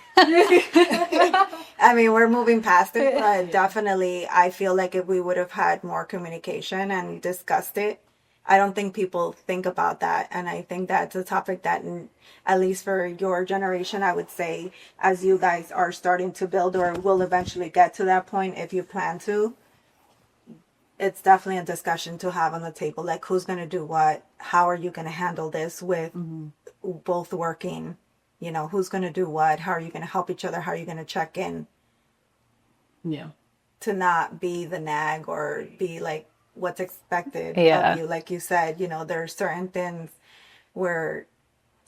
I mean, we're moving past it, but definitely I feel like if we would have had more communication and discussed it, I don't think people think about that. And I think that's a topic that, at least for your generation, I would say, as you guys are starting to build or will eventually get to that point if you plan to, it's definitely a discussion to have on the table. Like, who's going to do what? How are you going to handle this with both working? Who's going to do what? How are you going to help each other? How are you going to check in? Yeah. To not be the nag or be like what's expected Yeah. of you. Like you said, there are certain things where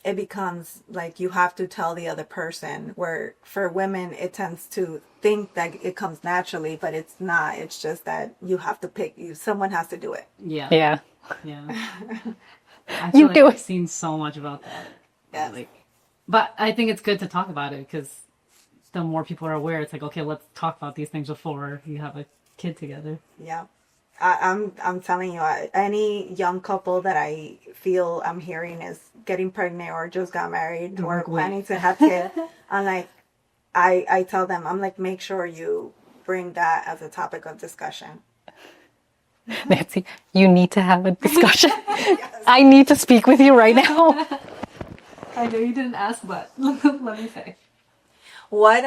it becomes like you have to tell the other person, where for women it tends to think that it comes naturally, but it's not. It's just that you have to someone has to do it. Yeah. Yeah. Yeah. I You feel do like it. I've seen so much about that. Yes. Like, but I think it's good to talk about it because the more people are aware, it's like, okay, let's talk about these things before you have a kid together. Yeah. I'm telling you, any young couple that I feel I'm hearing is getting pregnant or just got married or planning to have kids, I'm like, I tell them, I'm like, make sure you bring that as a topic of discussion. Nancy, you need to have a discussion. I need to speak with you right now. I know you didn't ask, but let me say. What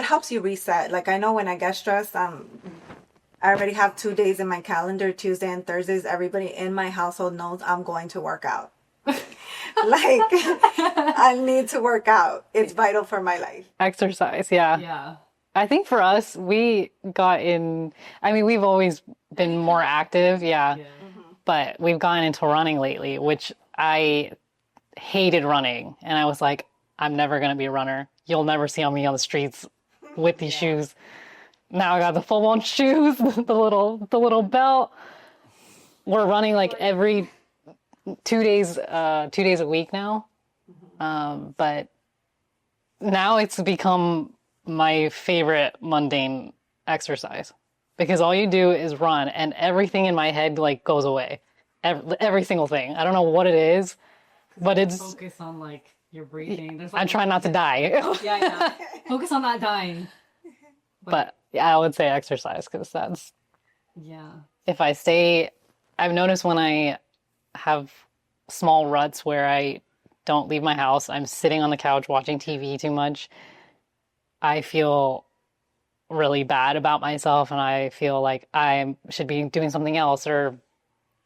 helps you reset? Like, I know when I get stressed, I already have 2 days in my calendar, Tuesday and Thursdays. Everybody in my household knows I'm going to work out. Like, I need to work out. It's vital for my life. Exercise, yeah. Yeah. I think for us, we've always been more active, yeah. But we've gone into running lately, which I hated running. And I was like, I'm never going to be a runner. You'll never see me on the streets with these shoes. Now I got the full-on shoes, the little belt. We're running like every 2 days a week now. But now it's become my favorite mundane exercise because all you do is run and everything in my head like goes away. Every single thing. I don't know what it is, but it's Focus on like your breathing. There's, like, I'm trying not to die. Yeah. Focus on not dying. But yeah, I would say exercise because that's Yeah. if I've noticed when I have small ruts where I don't leave my house, I'm sitting on the couch watching TV too much, I feel really bad about myself and I feel like I should be doing something else, or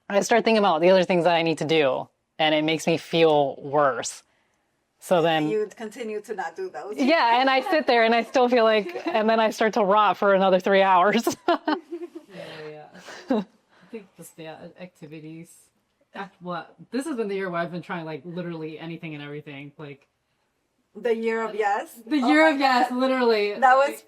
I start thinking about the other things that I need to do and it makes me feel worse. So then You continue to not do those. yeah, and I sit there and I still feel like, and then I start to rot for another 3 hours. Yeah. I think just activities. This has been the year where I've been trying like literally anything and everything. Like The year of yes. the year of yes, literally. That was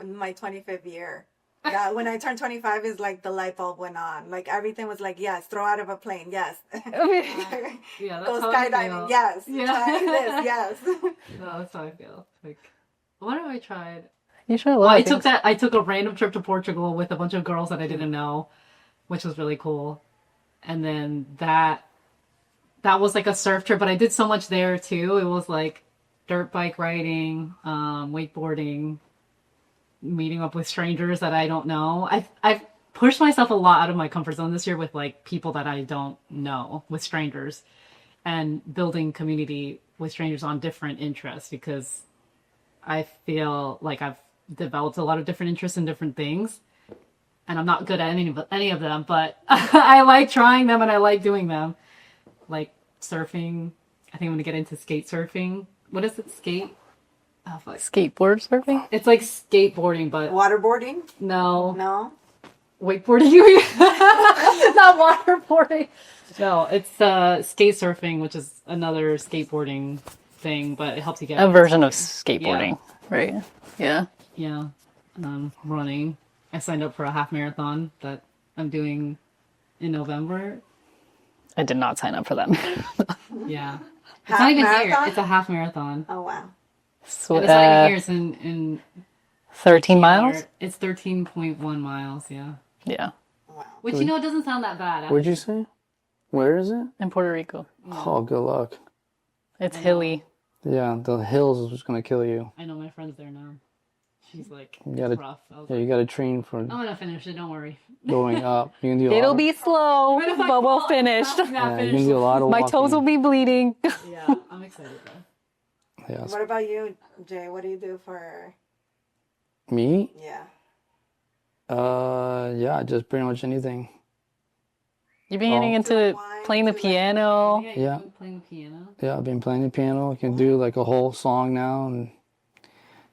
my 25th year. Yeah, when I turned 25 is like the light bulb went on. Like everything was like, yes, throw out of a plane, yes. Yeah, Go that's how I skydiving, feel. yes. Yeah. Try this, yes. No, that's how I feel. Like, what have I tried? You should Well, look. I took a random trip to Portugal with a bunch of girls that I didn't know, which was really cool. And then that was like a surf trip, but I did so much there too. It was like dirt bike riding, wakeboarding, meeting up with strangers that I don't know. I've pushed myself a lot out of my comfort zone this year with like people that I don't know, with strangers, and building community with strangers on different interests, because I feel like I've developed a lot of different interests in different things, and I'm not good at any of them, but I like trying them and I like doing them. Like surfing. I think I'm gonna get into skate surfing. What is it? Skate? Oh, fuck. Skateboard surfing? It's like skateboarding, but Waterboarding? no. No. Wakeboarding? Not waterboarding. No, it's skate surfing, which is another skateboarding thing, but it helps you get A version of skateboarding, right? Yeah. Yeah. Running. I signed up for a half marathon that I'm doing in November. I did not sign up for that. Yeah. It's Half not even here. marathon? It's a half marathon. Oh, wow. So, And it's not even here. It's in 13 miles? It's 13.1 miles, yeah. Yeah. Wow. Which, you know, it doesn't sound that bad. What'd you say? Where is it? In Puerto Rico. Oh, good luck. It's hilly. Yeah, the hills is what's gonna kill you. I know my friend's there now. She's like, You it's gotta, rough. I was yeah, like, you gotta train for I'm gonna finish it, don't worry. going up. You can do. It'll be slow, But if I but we'll fall, finish. Yeah, you can do a lot of My walking. toes will be bleeding. Yeah, I'm excited though. Yeah. What about you, Jay? What do you do for, Me? yeah. Yeah, just pretty much anything. You've been getting into To unwind, playing the to, like- piano. Yeah, Yeah. you've been playing the piano. Yeah, I've been playing the piano. I can do like a whole song now, and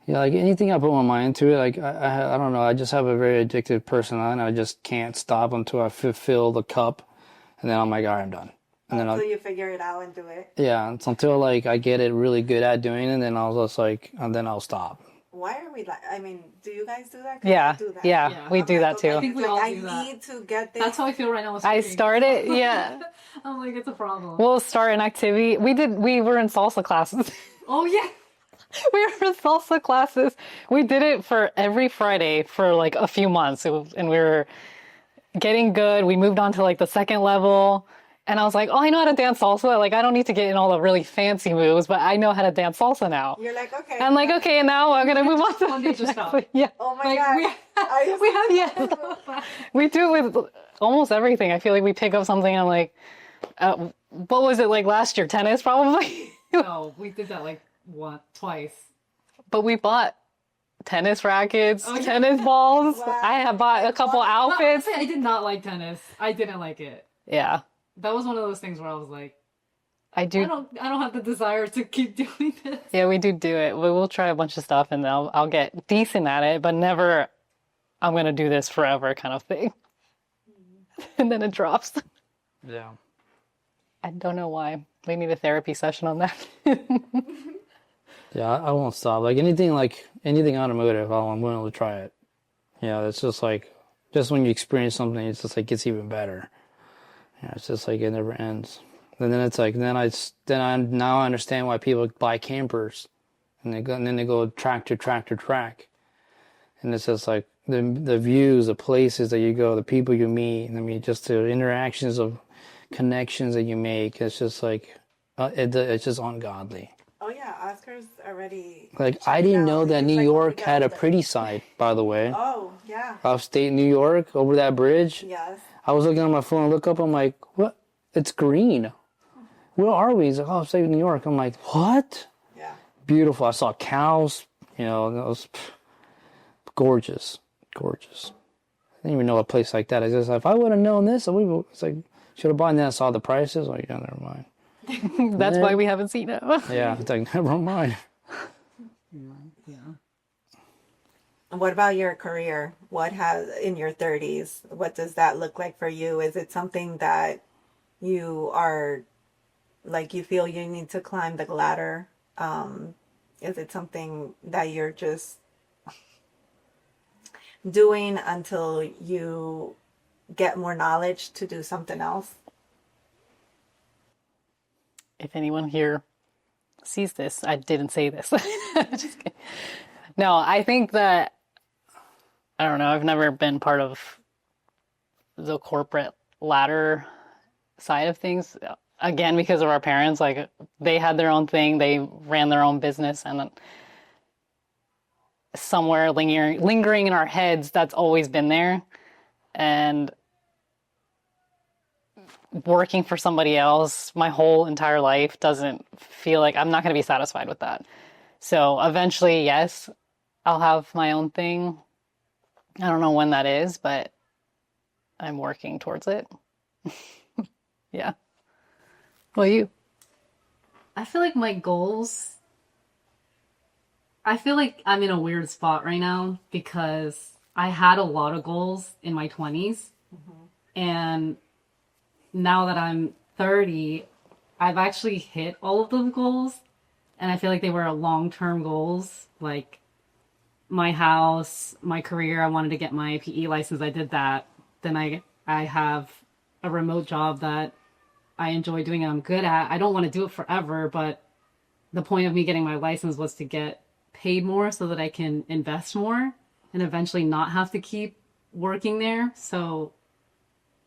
yeah, like anything I put my mind to it. Like I don't know. I just have a very addictive personality. And I just can't stop until I fulfill the cup, and then I'm like, all right, I'm done. And then Until you figure it out and do it. yeah, it's until like I get it really good at doing it, and then I'll just like, and then I'll stop. Why are we like, I mean, do you guys do that? 'Cause Yeah, I do that. yeah, Yeah. we I'm do like, that okay, too. think we like, all I do that. need to get this. That's how I feel right now with I singing. started, yeah. I'm like, it's a problem. We'll start an activity. We were in salsa classes. Oh, yeah. We were in salsa classes. We did it for every Friday for like a few months. And we were getting good. We moved on to like the second level. And I was like, oh, I know how to dance salsa. Like, I don't need to get in all the really fancy moves, but I know how to dance salsa now. You're like, okay. I'm like, okay, now I'm going to move on to One day just stop. Yeah. Oh my Like, God. we- I used We to- have, yeah. We do it with almost everything. I feel like we pick up something and I'm like, what was it like last year? Tennis, probably? No, we did that like twice. But we bought tennis rackets, Oh, yeah. tennis balls. Wow. I have bought a couple Well, outfits. honestly, I did not like tennis. I didn't like it. Yeah, That was one of those things where I was like, I do. I don't have the desire to keep doing this. Yeah, we do it. We'll try a bunch of stuff and I'll get decent at it, but never, I'm going to do this forever kind of thing. And then it drops. Yeah. I don't know why. We need a therapy session on that. Yeah, I won't stop. Like anything automotive, I'm willing to try it. Yeah, it's just like, just when you experience something, it's just like gets even better. Yeah, it's just like it never ends. And then it's like, now I understand why people buy campers, and then they go track to track to track, and it's just like the views, the places that you go, the people you meet. I mean, just the interactions of connections that you make. It's just like, it's just ungodly. Oh yeah, Oscar's already. Like, I didn't know that He's New like, York oh, had a yeah. pretty side, by the way. Oh yeah. Upstate New York, over that bridge. Yes. I was looking on my phone, I look up, I'm like, what? It's green. Where are we? He's like, oh, upstate New York. I'm like, what? Yeah. Beautiful. I saw cows, that was gorgeous. Gorgeous. I didn't even know a place like that. I just, if I would have known this, it's like, should have bought that. I saw the prices. Like, yeah, never mind. That's why we haven't seen it. Yeah, it's like, never mind. Yeah. What about your career? What has in your 30s? What does that look like for you? Is it something that you are like you feel you need to climb the ladder? Is it something that you're just doing until you get more knowledge to do something else? If anyone here sees this, I didn't say this. Just kidding. No, I think that, I don't know, I've never been part of the corporate ladder side of things. Again, because of our parents, like they had their own thing, they ran their own business, and somewhere lingering in our heads, that's always been there. And working for somebody else my whole entire life doesn't feel like I'm not going to be satisfied with that. So eventually, yes, I'll have my own thing. I don't know when that is, but I'm working towards it. Yeah. Well, you? I feel like my goals, I feel like I'm in a weird spot right now because I had a lot of goals in my 20s. And now that I'm 30, I've actually hit all of those goals. And I feel like they were long-term goals, like my house, my career. I wanted to get my PE license. I did that. Then I have a remote job that I enjoy doing and I'm good at. I don't want to do it forever, but the point of me getting my license was to get paid more so that I can invest more and eventually not have to keep working there. So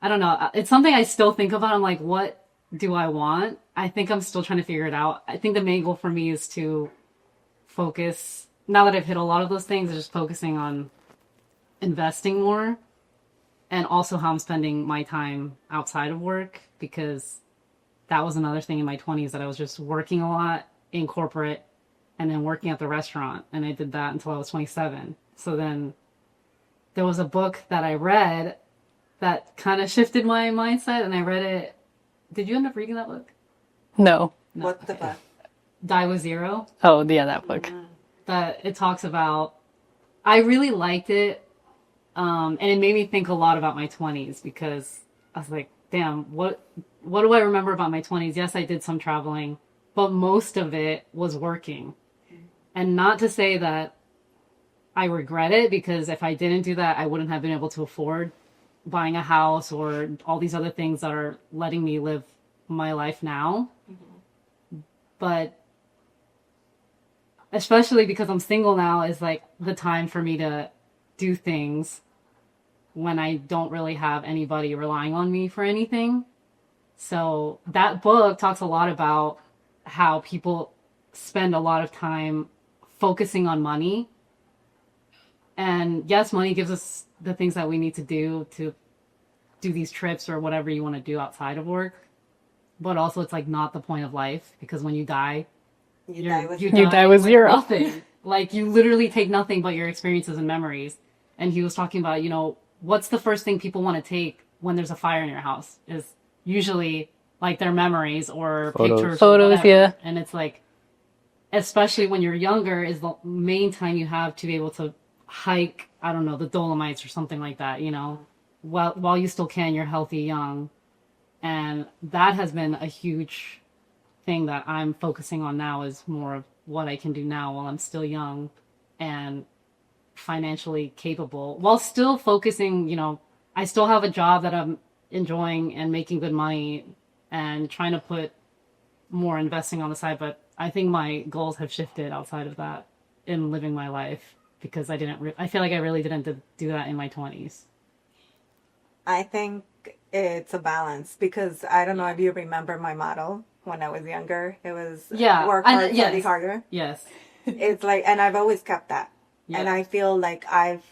I don't know. It's something I still think about. I'm like, what do I want? I think I'm still trying to figure it out. I think the main goal for me is to focus, now that I've hit a lot of those things, just focusing on investing more and also how I'm spending my time outside of work, because that was another thing in my 20s that I was just working a lot in corporate and then working at the restaurant. And I did that until I was 27. So then there was a book that I read that kind of shifted my mindset, and I read it. Did you end up reading that book? No. What's the book? Die with Zero. Oh, yeah, that book. That it talks about. I really liked it, and it made me think a lot about my 20s because I was like, damn, what do I remember about my 20s? Yes, I did some traveling, but most of it was working. And not to say that I regret it, because if I didn't do that, I wouldn't have been able to afford buying a house or all these other things that are letting me live my life now. But especially because I'm single now is like the time for me to do things when I don't really have anybody relying on me for anything. So that book talks a lot about how people spend a lot of time focusing on money. And yes, money gives us the things that we need to do these trips or whatever you want to do outside of work. But also it's like not the point of life, because when you die, You die with You die with zero. nothing. Like you literally take nothing but your experiences and memories. And he was talking about, what's the first thing people want to take when there's a fire in your house is usually like their memories or pictures. Photos, whatever. yeah. And it's like, especially when you're younger, is the main time you have to be able to hike, I don't know, the Dolomites or something like that, while you still can, you're healthy, young. And that has been a huge thing that I'm focusing on now, is more of what I can do now while I'm still young and financially capable, while still focusing, I still have a job that I'm enjoying and making good money and trying to put more investing on the side. But I think my goals have shifted outside of that in living my life, because I feel like I really didn't do that in my 20s. I think it's a balance, because I don't know if you remember my motto when I was younger. It was work hard, study harder. Yes. It's like, and I've always kept that. Yeah. And I feel like I've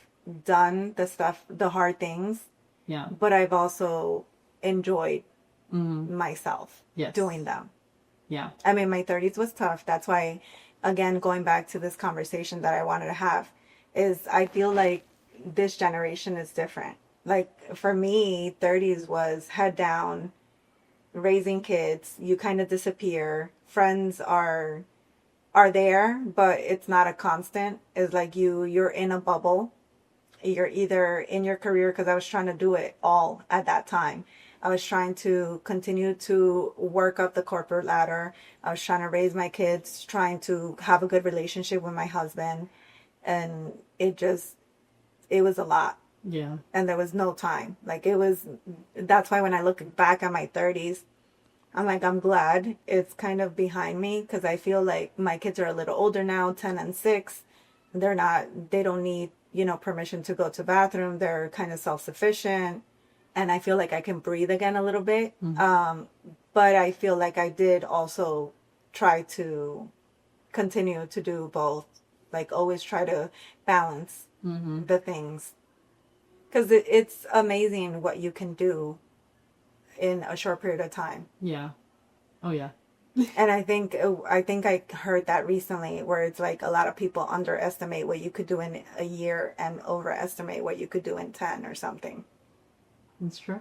done the hard things, Yeah. but I've also enjoyed myself doing them. Yeah. I mean, my 30s was tough. That's why, again, going back to this conversation that I wanted to have, is I feel like this generation is different. Like for me, 30s was head down, raising kids. You kind of disappear. Friends are there, but it's not a constant. It's like you're in a bubble. You're either in your career, because I was trying to do it all at that time. I was trying to continue to work up the corporate ladder. I was trying to raise my kids, trying to have a good relationship with my husband. And it was a lot. Yeah. And there was no time. Like that's why when I look back at my 30s, I'm like, I'm glad it's kind of behind me, because I feel like my kids are a little older now, 10 and 6. They don't need, permission to go to bathroom. They're kind of self-sufficient. And I feel like I can breathe again a little bit. But I feel like I did also try to continue to do both. Like always try to balance the things. Because it's amazing what you can do in a short period of time. Yeah. Oh, yeah. And I think I heard that recently, where it's like a lot of people underestimate what you could do in a year and overestimate what you could do in 10 or something. That's true.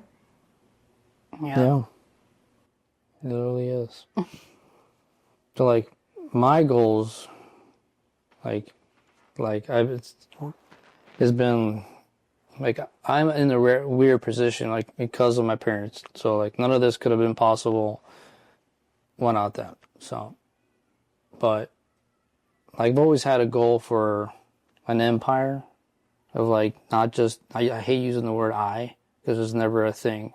Yeah. It really is. So like my goals, it's been like I'm in a weird position, like because of my parents. So like none of this could have been possible without them. So, but like, I've always had a goal for an empire of like not just. I hate using the word I, because it's never a thing.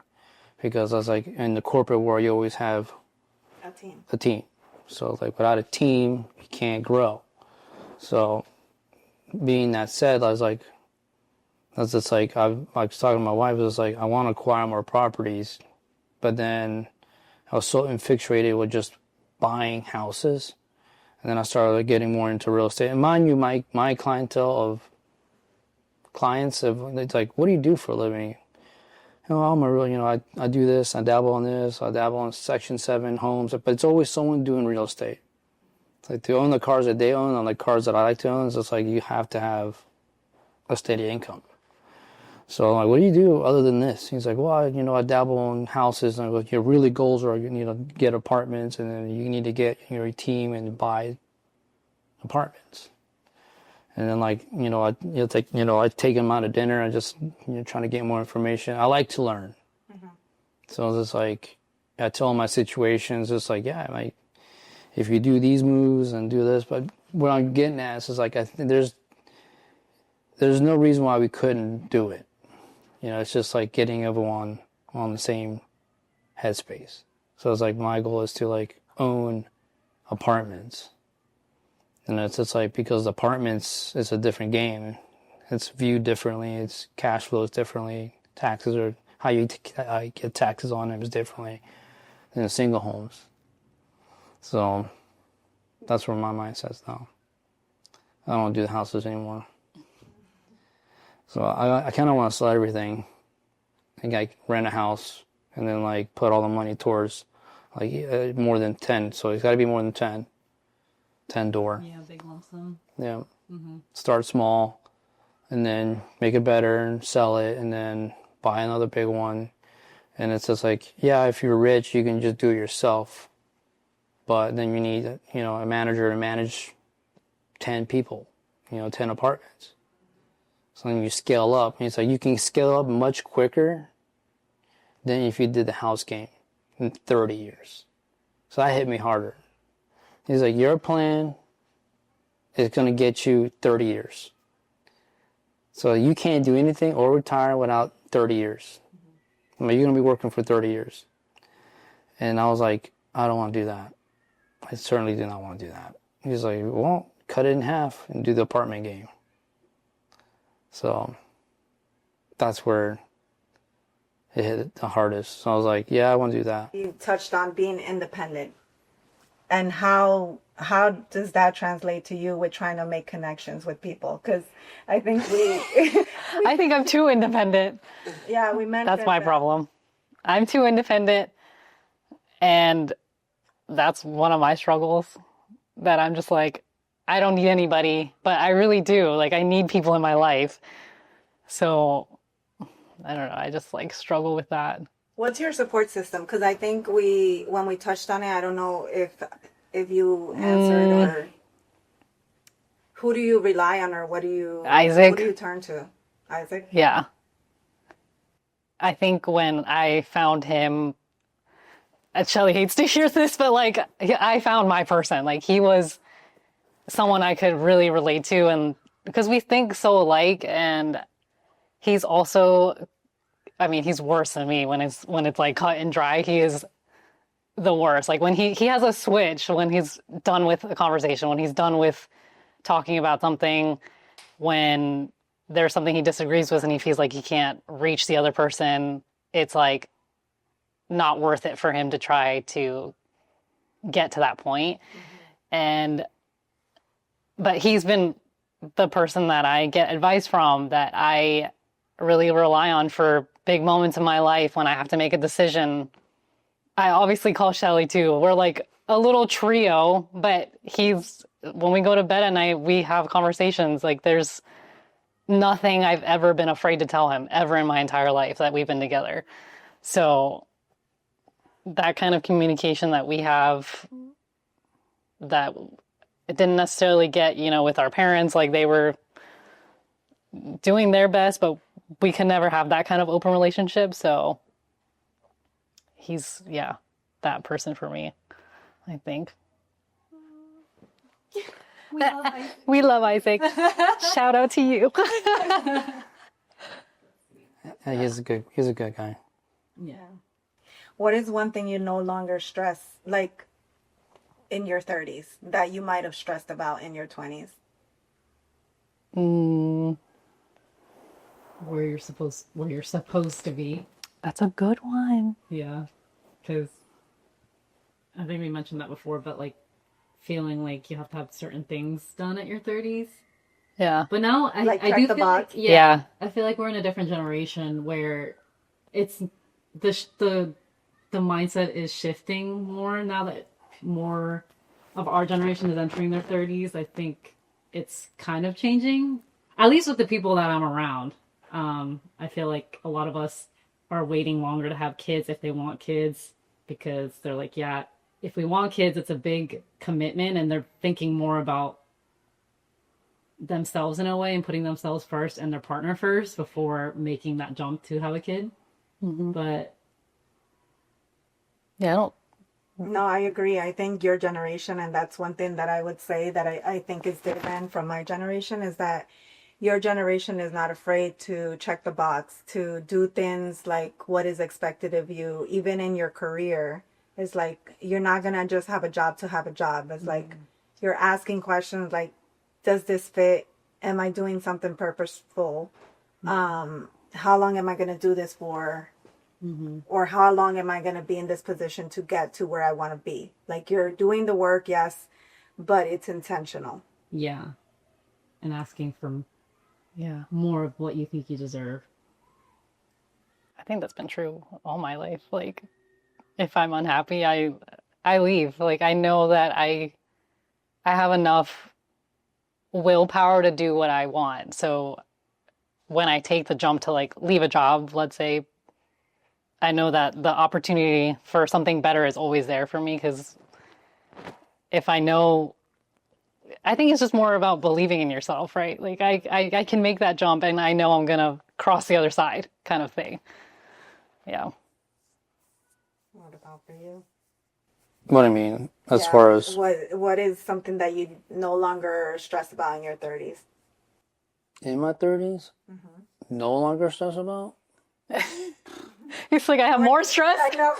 Because I was like, in the corporate world, you always have a team. So like without a team, you can't grow. So being that said, I was like, that's just like, I was talking to my wife, it was like, I want to acquire more properties, but then I was so infatuated with just buying houses. And then I started getting more into real estate. And mind you, my clientele of clients, it's like, what do you do for a living? I'm a real, I do this, I dabble on this, I dabble in Section 7 homes, but it's always someone doing real estate. It's like to own the cars that they own and the cars that I like to own, it's just like you have to have a steady income. So I'm like, what do you do other than this? He's like, well, I dabble in houses, and I go, your really goals are, get apartments, and then you need to get your team and buy apartments. And then I take him out to dinner. I just trying to get more information. I like to learn. So it's just like I tell him my situations. It's like, yeah, if you do these moves and do this, but what I'm getting at is like I think there's no reason why we couldn't do it. It's just like getting everyone on the same headspace. So it's like my goal is to like own apartments. And it's just like, because apartments is a different game. It's viewed differently. It's cash flows differently. Taxes are, how you get taxes on them is differently than single homes. So that's where my mindset's now. I don't want to do the houses anymore. So I kind of want to sell everything. Like rent a house and then like put all the money towards like more than 10. So it's got to be more than 10. 10 door. Yeah, big lump sum. Yeah. Start small and then make it better and sell it and then buy another big one. And it's just like, yeah, if you're rich, you can just do it yourself. But then you need, a manager to manage 10 people, 10 apartments. So then you scale up. And it's like you can scale up much quicker than if you did the house game in 30 years. So that hit me harder. He's like, your plan is going to get you 30 years. So you can't do anything or retire without 30 years. You're going to be working for 30 years. And I was like, I don't want to do that. I certainly do not want to do that. He's like, well, cut it in half and do the apartment game. So that's where it hit the hardest. So I was like, yeah, I want to do that. You touched on being independent. And how does that translate to you with trying to make connections with people? Because I think I think I'm too independent. Yeah, we mentioned that's my problem. I'm too independent, and that's one of my struggles. That I'm just like, I don't need anybody, but I really do. Like, I need people in my life. So I don't know. I just like struggle with that. What's your support system? Because I think when we touched on it, I don't know if you answered or who do you rely on, or Isaac. Who do you turn to? Isaac? Yeah. I think when I found him, Shelly hates to hear this, but like I found my person. Like he was someone I could really relate to, and because we think so alike, and he's also, I mean, he's worse than me when it's like cut and dry. He is the worst. Like when he has a switch when he's done with a conversation, when he's done with talking about something, when there's something he disagrees with and he feels like he can't reach the other person, it's like not worth it for him to try to get to that point. But he's been the person that I get advice from, that I really rely on for big moments in my life when I have to make a decision. I obviously call Shelly too. We're like a little trio, but when we go to bed at night, we have conversations. Like there's nothing I've ever been afraid to tell him ever in my entire life that we've been together. So that kind of communication that we have, that it didn't necessarily get, with our parents, like they were doing their best, but we can never have that kind of open relationship. So he's, that person for me, I think. We love Isaac. Shout out to you. He's a good guy. Yeah. What is one thing you no longer stress, like in your 30s, that you might have stressed about in your 20s? Where you're supposed to be. That's a good one. Yeah, because I think we mentioned that before, but like feeling like you have to have certain things done at your 30s. Yeah. But now I do feel like, I feel like we're in a different generation where it's the mindset is shifting more now that more of our generation is entering their 30s. I think it's kind of changing, at least with the people that I'm around. I feel like a lot of us are waiting longer to have kids if they want kids, because they're like, if we want kids, it's a big commitment, and they're thinking more about themselves in a way and putting themselves first and their partner first before making that jump to have a kid. Mm-hmm. But No, I agree. I think your generation, and that's one thing that I would say that I think is different from my generation, is that your generation is not afraid to check the box, to do things like what is expected of you, even in your career. It's like, you're not going to just have a job to have a job. It's like, you're asking questions like, does this fit? Am I doing something purposeful? How long am I going to do this for? Or how long am I going to be in this position to get to where I want to be? Like, you're doing the work, yes, but it's intentional. Yeah. And asking for more of what you think you deserve. I think that's been true all my life. Like, if I'm unhappy, I leave. Like, I know that I have enough willpower to do what I want. So when I take the jump to like leave a job, let's say, I know that the opportunity for something better is always there for me, because if I know, I think it's just more about believing in yourself, right? Like I can make that jump and I know I'm going to cross the other side, kind of thing. Yeah. What about for you? What I mean, as far as what is something that you no longer stress about in your 30s? In my 30s, no longer stress about. It's like I have more stress. I know.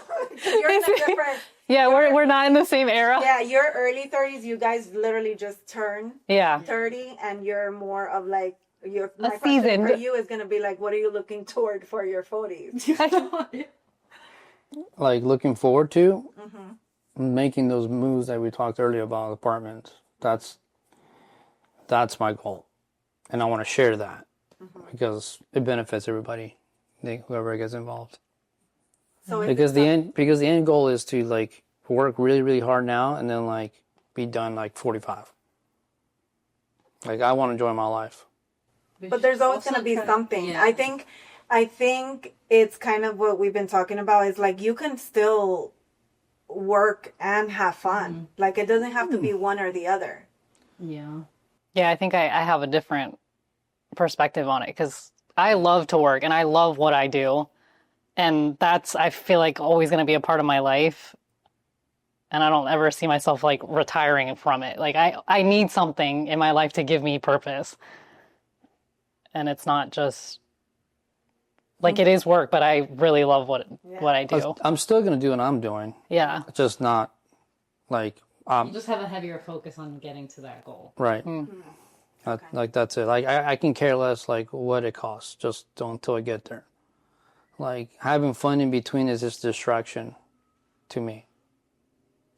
You're in a different. Yeah, we're not in the same era. Yeah, your early 30s, you guys literally just turn 30, and you're more of like my question seasoned. for you is gonna be like, what are you looking toward for your 40s? Like, looking forward to making those moves that we talked earlier about apartments. That's my goal, and I want to share that because it benefits everybody, whoever gets involved. So because the end goal is to like work really, really hard now and then like be done like 45. Like, I want to enjoy my life. But there's always going to be something. Yeah. I think it's kind of what we've been talking about, is like, you can still work and have fun. Like, it doesn't have to be one or the other. Yeah. Yeah, I think I have a different perspective on it, because I love to work and I love what I do. And that's, I feel like, always going to be a part of my life. And I don't ever see myself like retiring from it. Like, I need something in my life to give me purpose. And it's not just Like it is work, but I really love what I do. I'm still going to do what I'm doing. Yeah. It's just not like, You just have a heavier focus on getting to that goal. right. Like that's it. Like I can care less like what it costs, just until I get there. Like having fun in between is just distraction to me.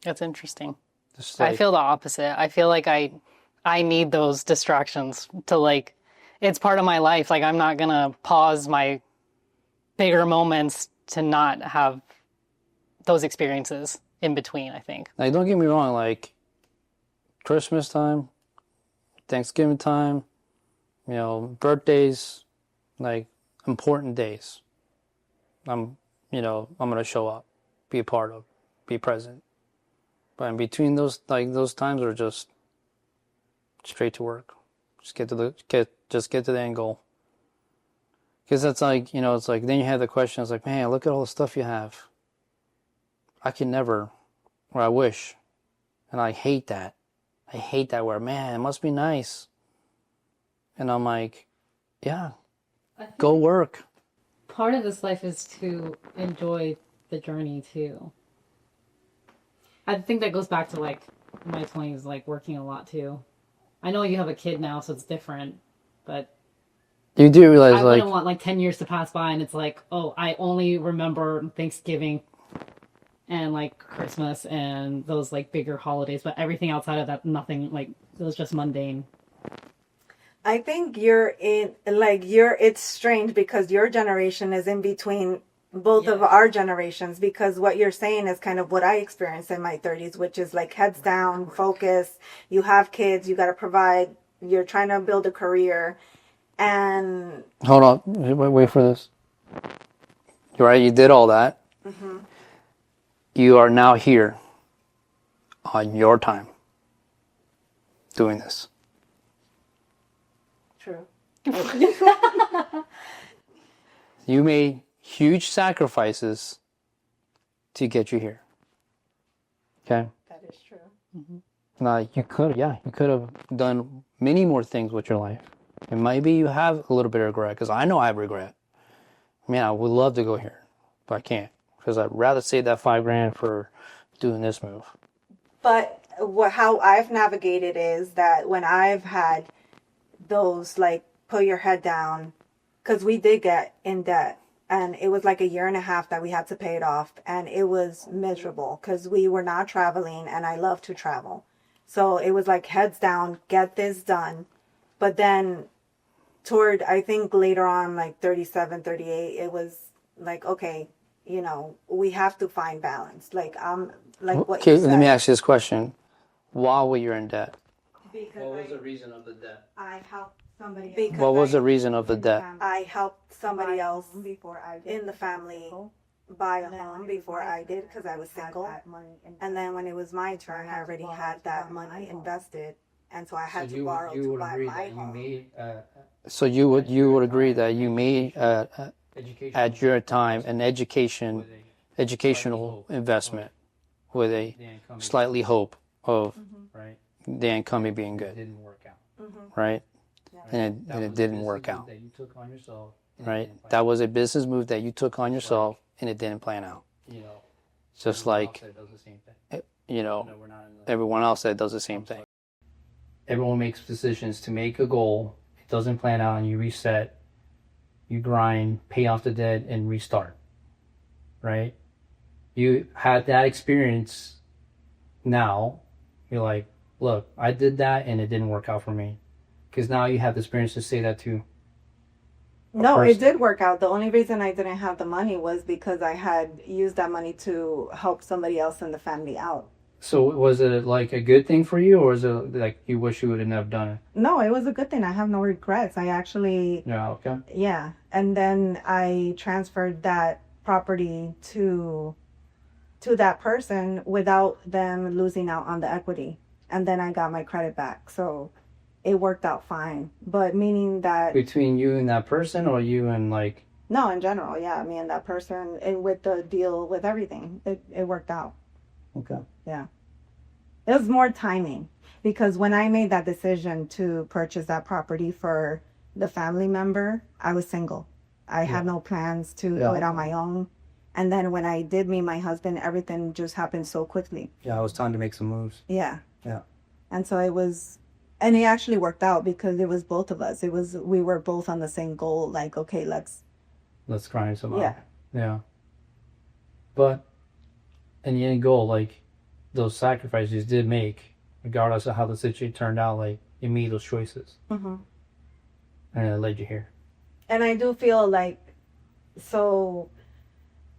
That's interesting. Just I feel the opposite. I feel like I need those distractions to like, it's part of my life. Like I'm not going to pause my bigger moments to not have those experiences in between, I think. Like, don't get me wrong, like Christmas time, Thanksgiving time, birthdays, like important days. I'm going to show up, be a part of, be present. But in between those times are just straight to work. Just get to the end goal. Because that's like, it's like, then you have the question, it's like, man, look at all the stuff you have. I can never, or I wish. And I hate that. I hate that word. Man, it must be nice. And I'm like, yeah, go work. Part of this life is to enjoy the journey too. I think that goes back to like my 20s, like working a lot too. I know you have a kid now, so it's different, but you do realize I like wouldn't want like 10 years to pass by and it's like, oh, I only remember Thanksgiving and like Christmas and those like bigger holidays, but everything outside of that, nothing, like it was just mundane. I think it's strange because your generation is in between both of our generations, because what you're saying is kind of what I experienced in my 30s, which is like heads down, focus. You have kids, you got to provide, you're trying to build a career. And hold on, wait for this. You're right, you did all that. Mm-hmm. You are now here on your time doing this. True. You made huge sacrifices to get you here. Okay? That is true. Mm-hmm. Now, you could have done many more things with your life. And maybe you have a little bit of regret, because I know I have regret. Man, I would love to go here, but I can't, because I'd rather save that $5,000 for doing this move. But how I've navigated is that when I've had those, like, put your head down, because we did get in debt, and it was like 1.5 years that we had to pay it off, and it was miserable because we were not traveling, and I love to travel. So it was like heads down, get this done. But then toward, I think later on, like 37, 38, it was like, okay, we have to find balance. Like, what okay, you said. let me ask you this question. Why were you in debt? Because what was the reason of the debt? I helped somebody else. What was the reason of the debt? I helped somebody else in the family buy a home before I did, because I was single. And then when it was my turn, I already had that money invested. And so I had to borrow to buy my home. So you would agree that you made at your time an educational investment with a slightly hope of the income being good. It didn't work out, right? And it didn't work out, right? That was a business move that you took on yourself, and it didn't plan out. Just like everyone else that does the same thing. Everyone makes decisions to make a goal. It doesn't plan out, and you reset, you grind, pay off the debt, and restart, right? You had that experience. Now you're like, look, I did that and it didn't work out for me. Because now you have the experience to say that to No, it did work out. The only reason I didn't have the money was because I had used that money to help somebody else in the family out. So was it like a good thing for you, or is it like you wish you would have never done it? No, it was a good thing. I have no regrets. I actually... Yeah, okay. Yeah. And then I transferred that property to that person without them losing out on the equity. And then I got my credit back. So it worked out fine. But meaning that... Between you and that person, or you and like... No, in general, yeah. Me and that person, and with the deal, with everything, it worked out. Okay. Yeah. It was more timing, because when I made that decision to purchase that property for the family member, I was single. I had no plans to do it on my own. And then when I did meet my husband, everything just happened so quickly. Yeah, it was time to make some moves. Yeah. Yeah. And so it was, and it actually worked out because it was both of us. We were both on the same goal. Like, okay, let's grind some out. Yeah. Yeah. But in the end goal, like, those sacrifices you did make, regardless of how the situation turned out, like, you made those choices. Mm-hmm. And it led you here. And I do feel like, so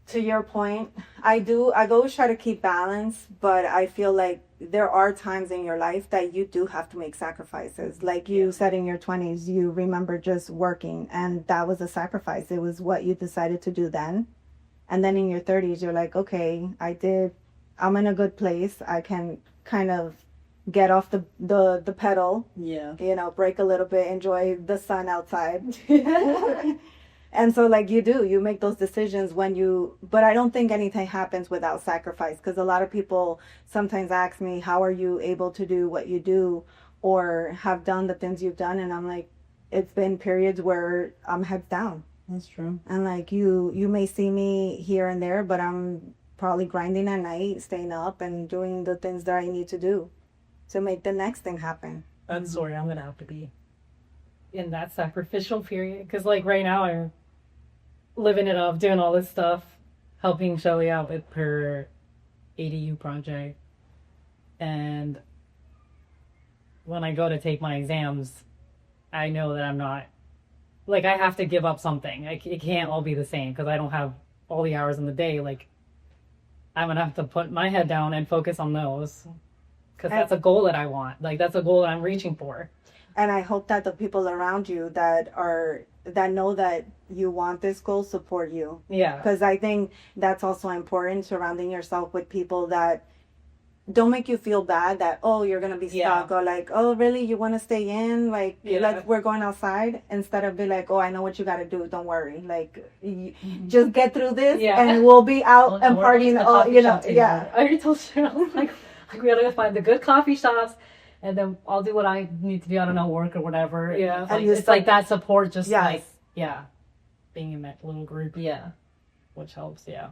to your point, I always try to keep balance, but I feel like there are times in your life that you do have to make sacrifices. Like you said, in your 20s, you remember just working, and that was a sacrifice. It was what you decided to do then. And then in your 30s, you're like, okay, I'm in a good place. I can kind of get off the pedal. Yeah. You know, break a little bit, enjoy the sun outside. And so, like, you make those decisions but I don't think anything happens without sacrifice, because a lot of people sometimes ask me, how are you able to do what you do or have done the things you've done? And I'm like, it's been periods where I'm heads down. That's true. And like, you may see me here and there, but I'm probably grinding at night, staying up and doing the things that I need to do to make the next thing happen. I'm sorry, I'm gonna have to be in that sacrificial period, because like right now I'm living it up, doing all this stuff, helping Shelly out with her ADU project, and when I go to take my exams, I know that I'm not, like, I have to give up something. It can't all be the same because I don't have all the hours in the day. Like, I'm gonna have to put my head down and focus on those, because that's a goal that I want. Like, that's a goal that I'm reaching for. And I hope that the people around you that know that you want this goal support you. Yeah. Because I think that's also important, surrounding yourself with people that don't make you feel bad that, oh, you're going to be stuck, or like, oh, really, you want to stay in? Like, we're going outside, instead of be like, oh, I know what you got to do. Don't worry. Like, just get through this and we'll be out and partying all, you know. Yeah. I already told Sharon, like we gotta find the good coffee shops, and then I'll do what I need to do. I don't know, work or whatever. Yeah. And it's like that support, just like, Yes. being in that little group. Yeah. Which helps. Yeah.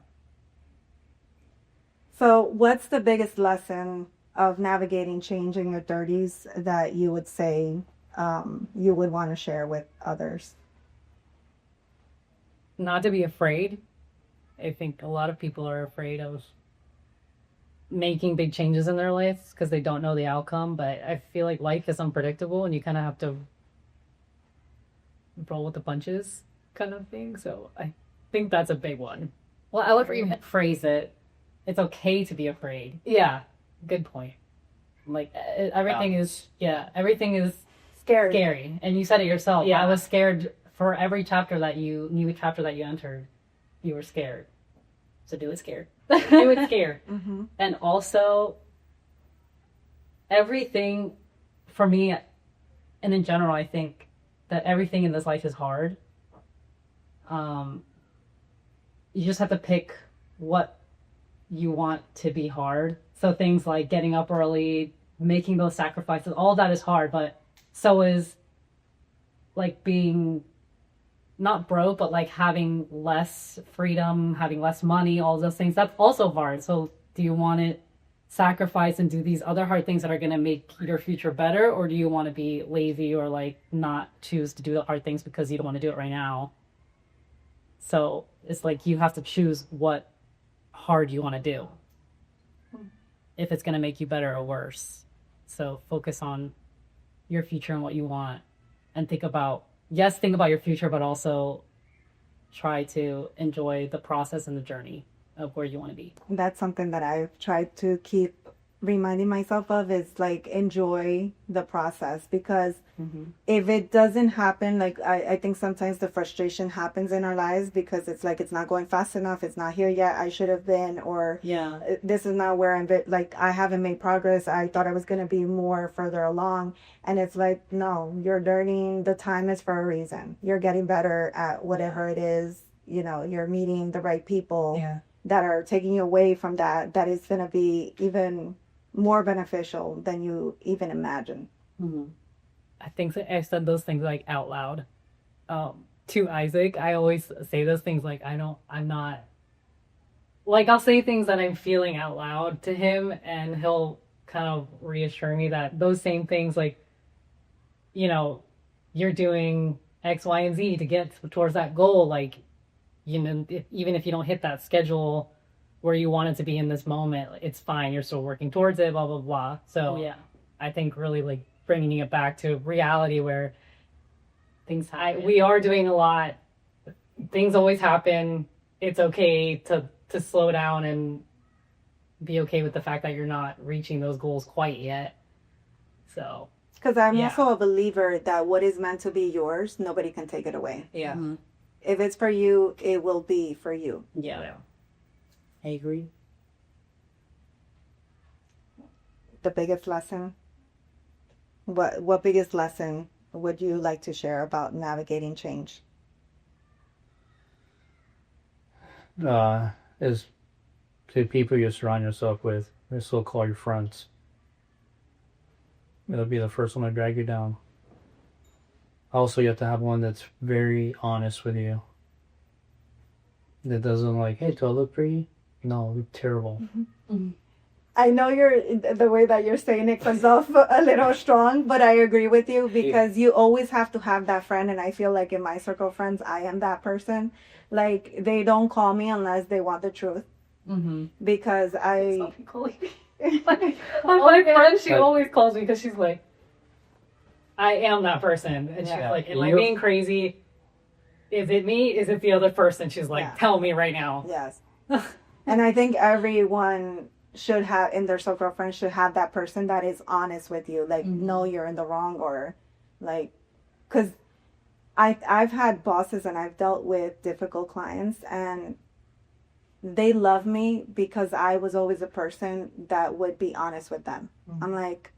So what's the biggest lesson of navigating change in your 30s that you would say you would want to share with others? Not to be afraid. I think a lot of people are afraid of making big changes in their lives because they don't know the outcome. But I feel like life is unpredictable and you kind of have to roll with the punches, kind of thing. So I think that's a big one. Well, I like where you phrase it. It's okay to be afraid. Yeah, good point. Like, everything is scary. And you said it yourself. Yeah, I was scared for every new chapter that you entered. You were scared. So do it scared. Do it scared. Mm-hmm. And also, everything for me, and in general, I think that everything in this life is hard. You just have to pick what you want to be hard. So things like getting up early, making those sacrifices, all that is hard, but so is like being not broke, but like having less freedom, having less money, all those things. That's also hard. So do you want to sacrifice and do these other hard things that are going to make your future better? Or do you want to be lazy or like not choose to do the hard things because you don't want to do it right now? So it's like you have to choose what hard you want to do, if it's going to make you better or worse. So focus on your future and what you want, and think about your future, but also try to enjoy the process and the journey of where you want to be. That's something that I've tried to keep reminding myself of, is like, enjoy the process, because if it doesn't happen, like I think sometimes the frustration happens in our lives because it's like, it's not going fast enough, it's not here yet, I should have been, or this is not where like I haven't made progress, I thought I was going to be more further along. And it's like, no, you're learning, the time is for a reason, you're getting better at whatever it is, you know, you're meeting the right people that are taking you away from that is going to be even more beneficial than you even imagine. I think that I said those things like out loud. to Isaac, I always say those things like I'm not like I'll say things that I'm feeling out loud to him, and he'll kind of reassure me that those same things, like, you know, you're doing X, Y, and Z to get towards that goal. Like, you know, even if you don't hit that schedule where you want it to be in this moment, it's fine. You're still working towards it, blah, blah, blah. So Yeah. I think really like bringing it back to reality where we are doing a lot. Things always happen. It's okay to slow down and be okay with the fact that you're not reaching those goals quite yet. So, Because I'm Yeah. also a believer that what is meant to be yours, nobody can take it away. yeah. If it's for you, it will be for you. Yeah. I agree. The biggest lesson? What biggest lesson would you like to share about navigating change? Is to people you surround yourself with, your so-called your friends. It'll be the first one to drag you down. Also, you have to have one that's very honest with you. That doesn't like, hey, do I look pretty? No, you look terrible. I know the way that you're saying it comes off a little strong, but I agree with you because you always have to have that friend. And I feel like in my circle of friends, I am that person. Like, they don't call me unless they want the truth. Because My friend, she always calls me because she's like, I am that person. And she's like, am I being crazy? Is it me? Is it the other person? She's like, tell me right now. Yes. And I think everyone should have, in their circle of friends, should have that person that is honest with you. Like, no, you're in the wrong, or like, because I've had bosses and I've dealt with difficult clients, and they love me because I was always a person that would be honest with them. I'm like,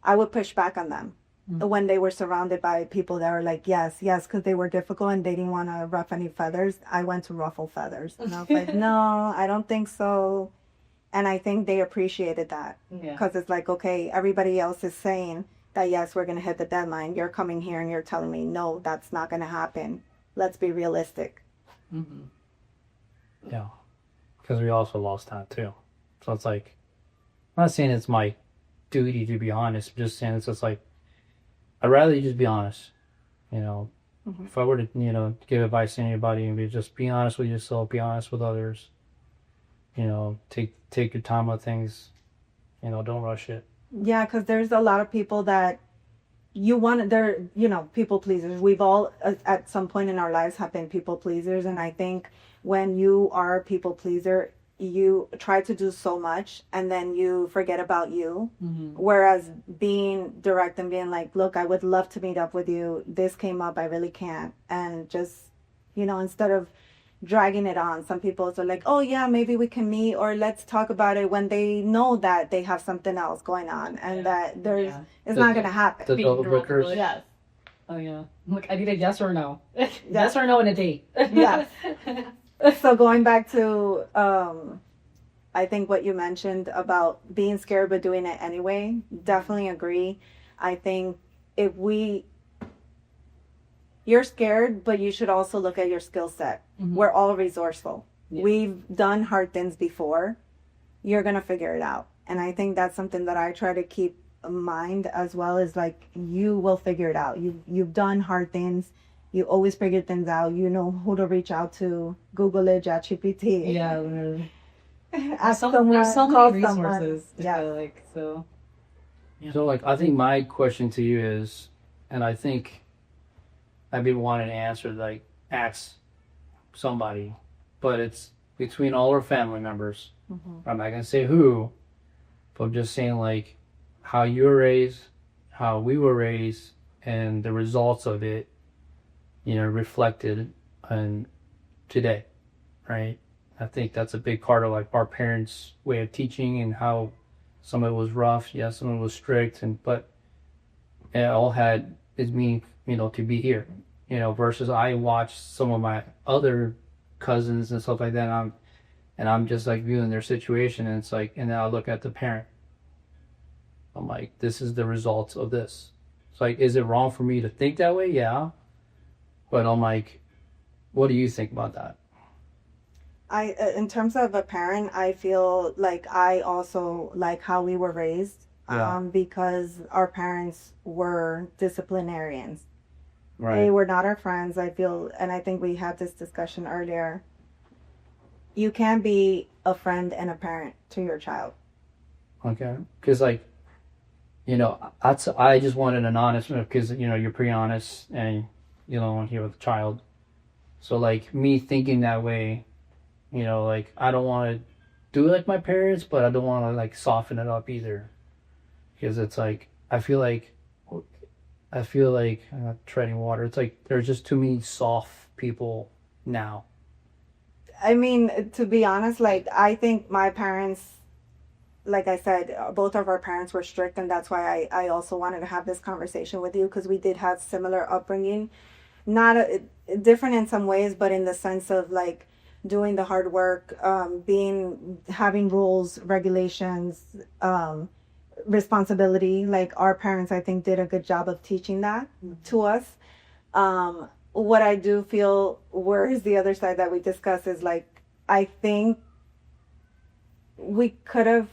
I would push back on them when they were surrounded by people that were like, yes, because they were difficult and they didn't want to ruffle any feathers. I went to ruffle feathers. And I was like, no, I don't think so. And I think they appreciated that because it's like, okay, everybody else is saying that, yes, we're going to hit the deadline. You're coming here and you're telling me, no, that's not going to happen. Let's be realistic. Yeah. Because we also lost time too. So it's like, I'm not saying it's my duty to be honest. I'm just saying it's just like, I'd rather you just be honest. You know, if I were to, you know, give advice to anybody, and just be honest with yourself, be honest with others. You know, take your time with things. You know, don't rush it. Yeah, because there's a lot of people that they're, you know, people pleasers. We've all, at some point in our lives, have been people pleasers. And I think when you are a people pleaser, you try to do so much and then you forget about you. Whereas being direct and being like, look, I would love to meet up with you. This came up. I really can't. And just, you know, instead of dragging it on, some people are like, oh yeah, maybe we can meet, or let's talk about it, when they know that they have something else going on and that it's not going to happen. The double breakers. Yes. Oh yeah. Look, I need a yes or no. Yes or no in a date. Yes. So going back to, I think what you mentioned about being scared but doing it anyway, definitely agree. I think you're scared, but you should also look at your skill set. We're all resourceful. We've done hard things before. You're going to figure it out. And I think that's something that I try to keep in mind as well, is like, you will figure it out. You've done hard things. You always figure things out. You know who to reach out to. Google it, ChatGPT. Yeah, literally. Ask There's someone, so call many someone. resources. Yeah. Like, so. Yeah. So, like, I think my question to you is, and I think I've been wanting to answer, like, ask somebody, but it's between all our family members. I'm not going to say who, but I'm just saying, like, how you were raised, how we were raised, and the results of it, you know, reflected on today, right? I think that's a big part of, like, our parents' way of teaching, and how some of it was rough, yeah, some of it was strict, but it all had its meaning, you know, to be here, you know, versus I watched some of my other cousins and stuff like that, and I'm just like viewing their situation, and it's like, and then I look at the parent. I'm like, this is the results of this. It's like, is it wrong for me to think that way? Yeah. But I'm like, what do you think about that? In terms of a parent, I feel like I also like how we were raised, Yeah. because our parents were disciplinarians. Right. They were not our friends. I feel, and I think we had this discussion earlier. You can be a friend and a parent to your child. Okay. Because like, you know, I just wanted an honest, because you know you're pretty honest and you don't want to hear with a child. So like me thinking that way, you know, like I don't want to do it like my parents, but I don't want to like soften it up either, because it's like I feel like I'm not treading water. It's like there's just too many soft people now. I mean, to be honest, like I think my parents, like I said, both of our parents were strict, and that's why I also wanted to have this conversation with you, because we did have similar upbringing, not different in some ways, but in the sense of like doing the hard work, having rules, regulations, responsibility. Like our parents, I think, did a good job of teaching that to us. What I do feel, where is the other side that we discuss, is like I think we could have.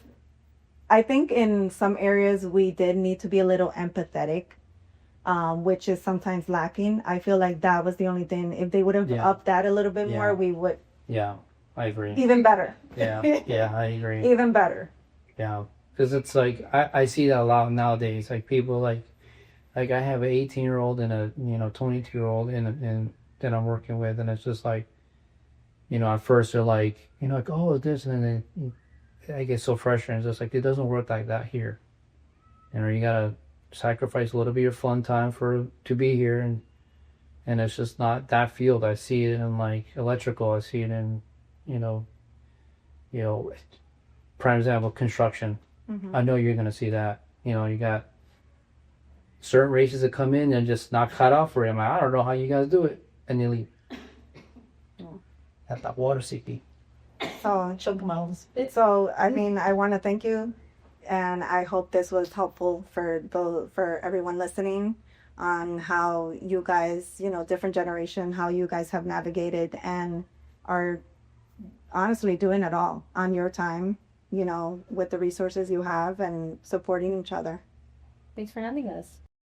I think in some areas we did need to be a little empathetic, which is sometimes lacking. I feel like that was the only thing. If they would have upped that a little bit more, we would. Yeah, I agree. Even better. Yeah, yeah, I agree. Even better. Yeah, because it's like I see that a lot nowadays. Like people like I have an 18-year-old and a 22-year-old and that I'm working with, and it's just like, you know, at first they're like, you know, like, oh, this, and then I get so frustrated. It's just like, it doesn't work like that here. You know, you gotta sacrifice a little bit of your fun time to be here, and it's just not that field. I see it in like electrical. I see it in, you know, prime example, construction. Mm-hmm. I know you're gonna see that. You know, you got certain races that come in and just not cut off for him. I don't know how you guys do it, and you leave. At that water city. So, Chunk miles. so I mean, I want to thank you, and I hope this was helpful for everyone listening on how you guys, different generation, how you guys have navigated and are honestly doing it all on your time, with the resources you have and supporting each other. Thanks for having us.